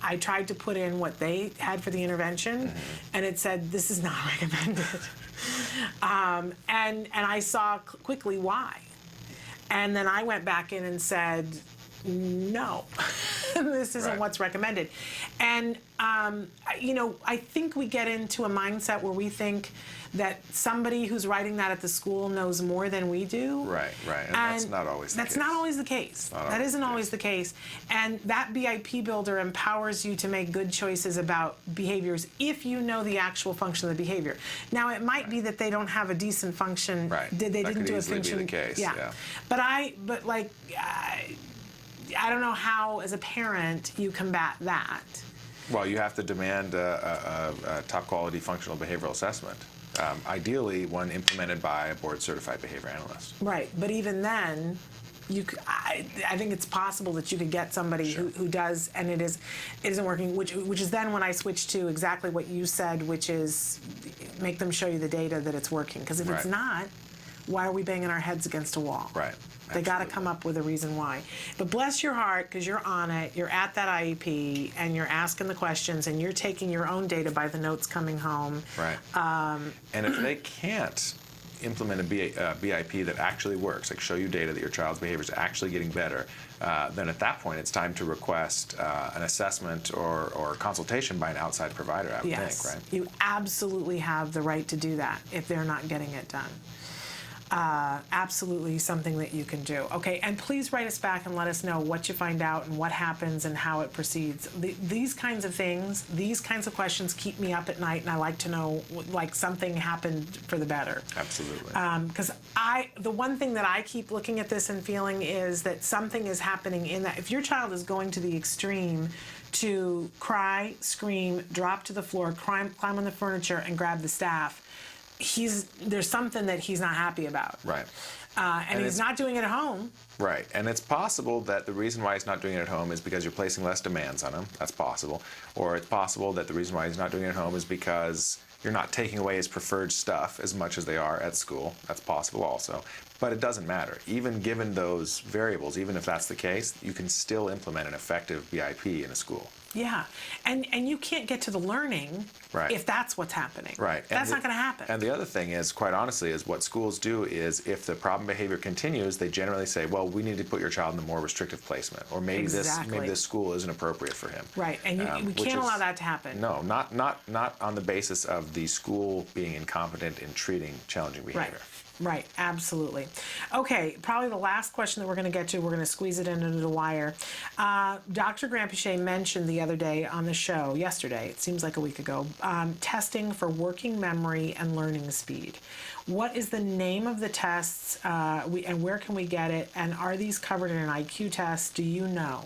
I tried to put in what they had for the intervention. And it said, this is not recommended. And I saw quickly why. And then I went back in and said, no, this isn't what's recommended. And, I think we get into a mindset where we think that somebody who's writing that at the school knows more than we do. Right. And that's not always the case. That's not always the case. That isn't always the case. And that BIP Builder empowers you to make good choices about behaviors if you know the actual function of the behavior. Now, it might be that they don't have a decent function. Right. They didn't do a function. Be the case. Yeah. But I don't know how, as a parent, you combat that. Well, you have to demand a top-quality functional behavioral assessment. Ideally, one implemented by a board-certified behavior analyst. Right, but even then, I think it's possible that you could get somebody who does, and it isn't working. Which is then when I switched to exactly what you said, which is make them show you the data that it's working. Because if it's not, why are we banging our heads against a wall? Right. They got to come up with a reason why. But bless your heart, because you're on it, you're at that IEP, and you're asking the questions, and you're taking your own data by the notes coming home. Right. And if they can't implement a BIP that actually works, like show you data that your child's behavior is actually getting better, then at that point it's time to request an assessment or consultation by an outside provider, I would think, right? You absolutely have the right to do that if they're not getting it done. Absolutely something that you can do. Okay, and please write us back and let us know what you find out and what happens and how it proceeds. These kinds of things, these kinds of questions keep me up at night, and I like to know, like, something happened for the better. Absolutely. Because the one thing that I keep looking at this and feeling is that something is happening in that. If your child is going to the extreme to cry, scream, drop to the floor, climb on the furniture, and grab the staff, there's something that he's not happy about. Right. And he's not doing it at home. Right. And it's possible that the reason why he's not doing it at home is because you're placing less demands on him. That's possible. Or it's possible that the reason why he's not doing it at home is because you're not taking away his preferred stuff as much as they are at school. That's possible also. But it doesn't matter. Even given those variables, even if that's the case, you can still implement an effective BIP in a school. Yeah, and you can't get to the learning if that's what's happening. Right. That's not going to happen. And the other thing is, quite honestly, is what schools do is if the problem behavior continues, they generally say, well, we need to put your child in the more restrictive placement, or maybe this school isn't appropriate for him. Right, and we can't allow that to happen. No, not on the basis of the school being incompetent in treating challenging behavior. Right, absolutely. Okay, probably the last question that we're going to get to, we're going to squeeze it into the wire. Dr. Granpeche mentioned the other day on the show, yesterday, it seems like a week ago, testing for working memory and learning speed. What is the name of the tests, and where can we get it, and are these covered in an IQ test? Do you know?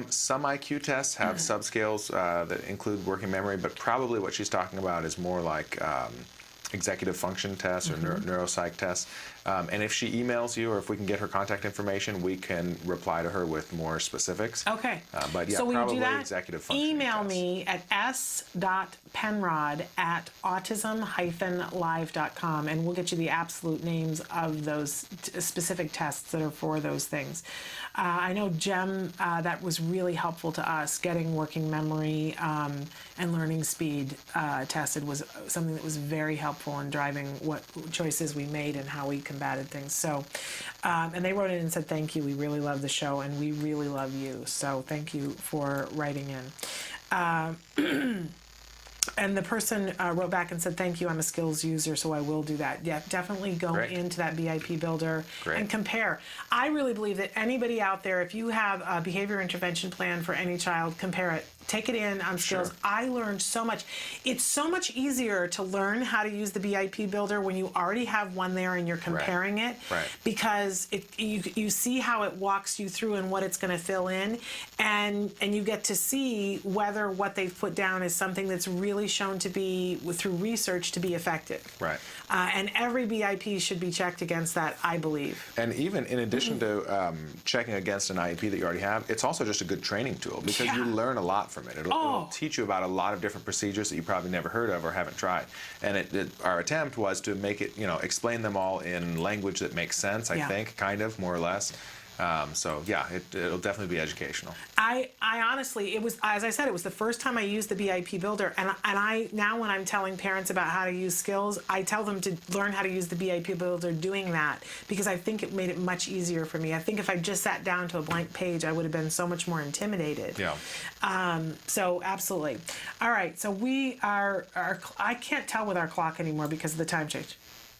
Some IQ tests have subscales that include working memory, but probably what she's talking about is more like executive function tests or neuropsych tests. And if she emails you, or if we can get her contact information, we can reply to her with more specifics. Okay. But yeah, so probably do that? Executive function. Email me at s.penrod@autism-live.com, and we'll get you the absolute names of those specific tests that are for those things. I know, Jem, that was really helpful to us, getting working memory and learning speed tested was something that was very helpful in driving what choices we made and how we combated things. So, and they wrote in and said, thank you, we really love the show, and we really love you. So thank you for writing in. And the person wrote back and said, thank you, I'm a skills user, so I will do that. Yeah, definitely go into that BIP Builder and compare. I really believe that anybody out there, if you have a behavior intervention plan for any child, compare it. Take it in on skills. I learned so much. It's so much easier to learn how to use the BIP Builder when you already have one there and you're comparing it, because you see how it walks you through and what it's going to fill in, and you get to see whether what they've put down is something that's really shown to be, through research, to be effective. Right. And every BIP should be checked against that, I believe. And even in addition to checking against an IEP that you already have, it's also just a good training tool, because you learn a lot from it. It'll teach you about a lot of different procedures that you probably never heard of or haven't tried. And our attempt was to make it, explain them all in language that makes sense, I think, kind of, more or less. So yeah, it'll definitely be educational. I honestly, it was, as I said, it was the first time I used the BIP builder, and I now when I'm telling parents about how to use skills, I tell them to learn how to use the BIP builder doing that, because I think it made it much easier for me. I think if I just sat down to a blank page, I would have been so much more intimidated. Yeah. So absolutely. All right, so we are, I can't tell with our clock anymore because of the time change.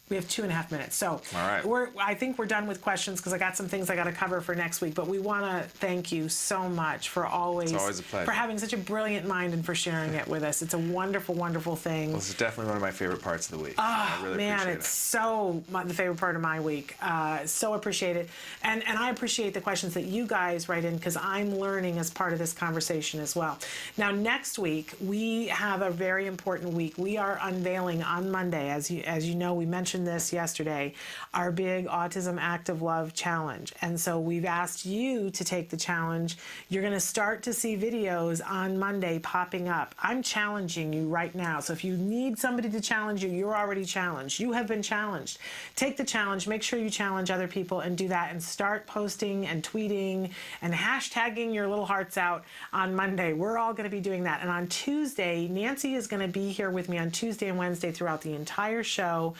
We have 2.5 minutes. So I think we're done with questions because I got some things I got to cover for next week. But we want to thank you so much for always a pleasure. For having such a brilliant mind and for sharing it with us. It's a wonderful, wonderful thing. Well, this is definitely one of my favorite parts of the week. Oh, I really man, appreciate it's so the favorite part of my week. So appreciated. And I appreciate the questions that you guys write in because I'm learning as part of this conversation as well. Now, next week, we have a very important week. We are unveiling on Monday, as you know, we mentioned this yesterday, our big Autism Act of Love challenge. And so we've asked you to take the challenge. You're going to start to see videos on Monday popping up. I'm challenging you right now. So if you need somebody to challenge you, you're already challenged. You have been challenged. Take the challenge. Make sure you challenge other people and do that and start posting and tweeting and hashtagging your little hearts out on Monday. We're all going to be doing that. And on Tuesday, Nancy is going to be here with me on Tuesday and Wednesday throughout the entire show.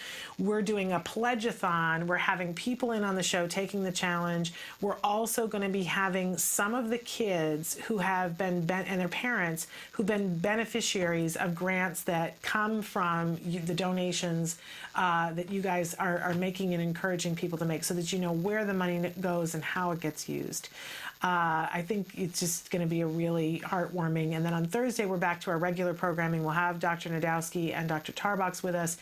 We're doing a pledge-a-thon. We're having people in on the show taking the challenge. We're also going to be having some of the kids who have been and their parents who've been beneficiaries of grants that come from the donations that you guys are making and encouraging people to make, so that you know where the money goes and how it gets used. I think it's just going to be a really heartwarming. And then on Thursday, we're back to our regular programming. We'll have Dr. Najdowski and Dr. Tarbox with us.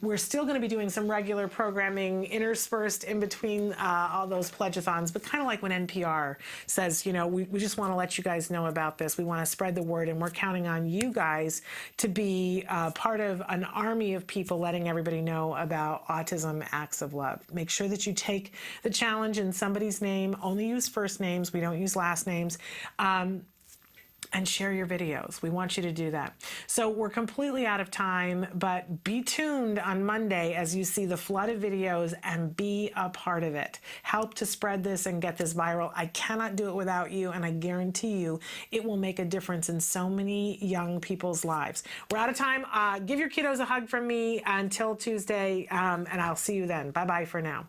We're still going to be doing some regular programming interspersed in between all those pledge-a-thons, but kind of like when NPR says, we just want to let you guys know about this. We want to spread the word, and we're counting on you guys to be part of an army of people letting everybody know about Autism Acts of Love. Make sure that you take the challenge in somebody's name. Only use first names. We don't use last names. And share your videos. We want you to do that. So we're completely out of time, but be tuned on Monday as you see the flood of videos and be a part of it. Help to spread this and get this viral. I cannot do it without you, and I guarantee you it will make a difference in so many young people's lives. We're out of time. Give your kiddos a hug from me until Tuesday, and I'll see you then. Bye-bye for now.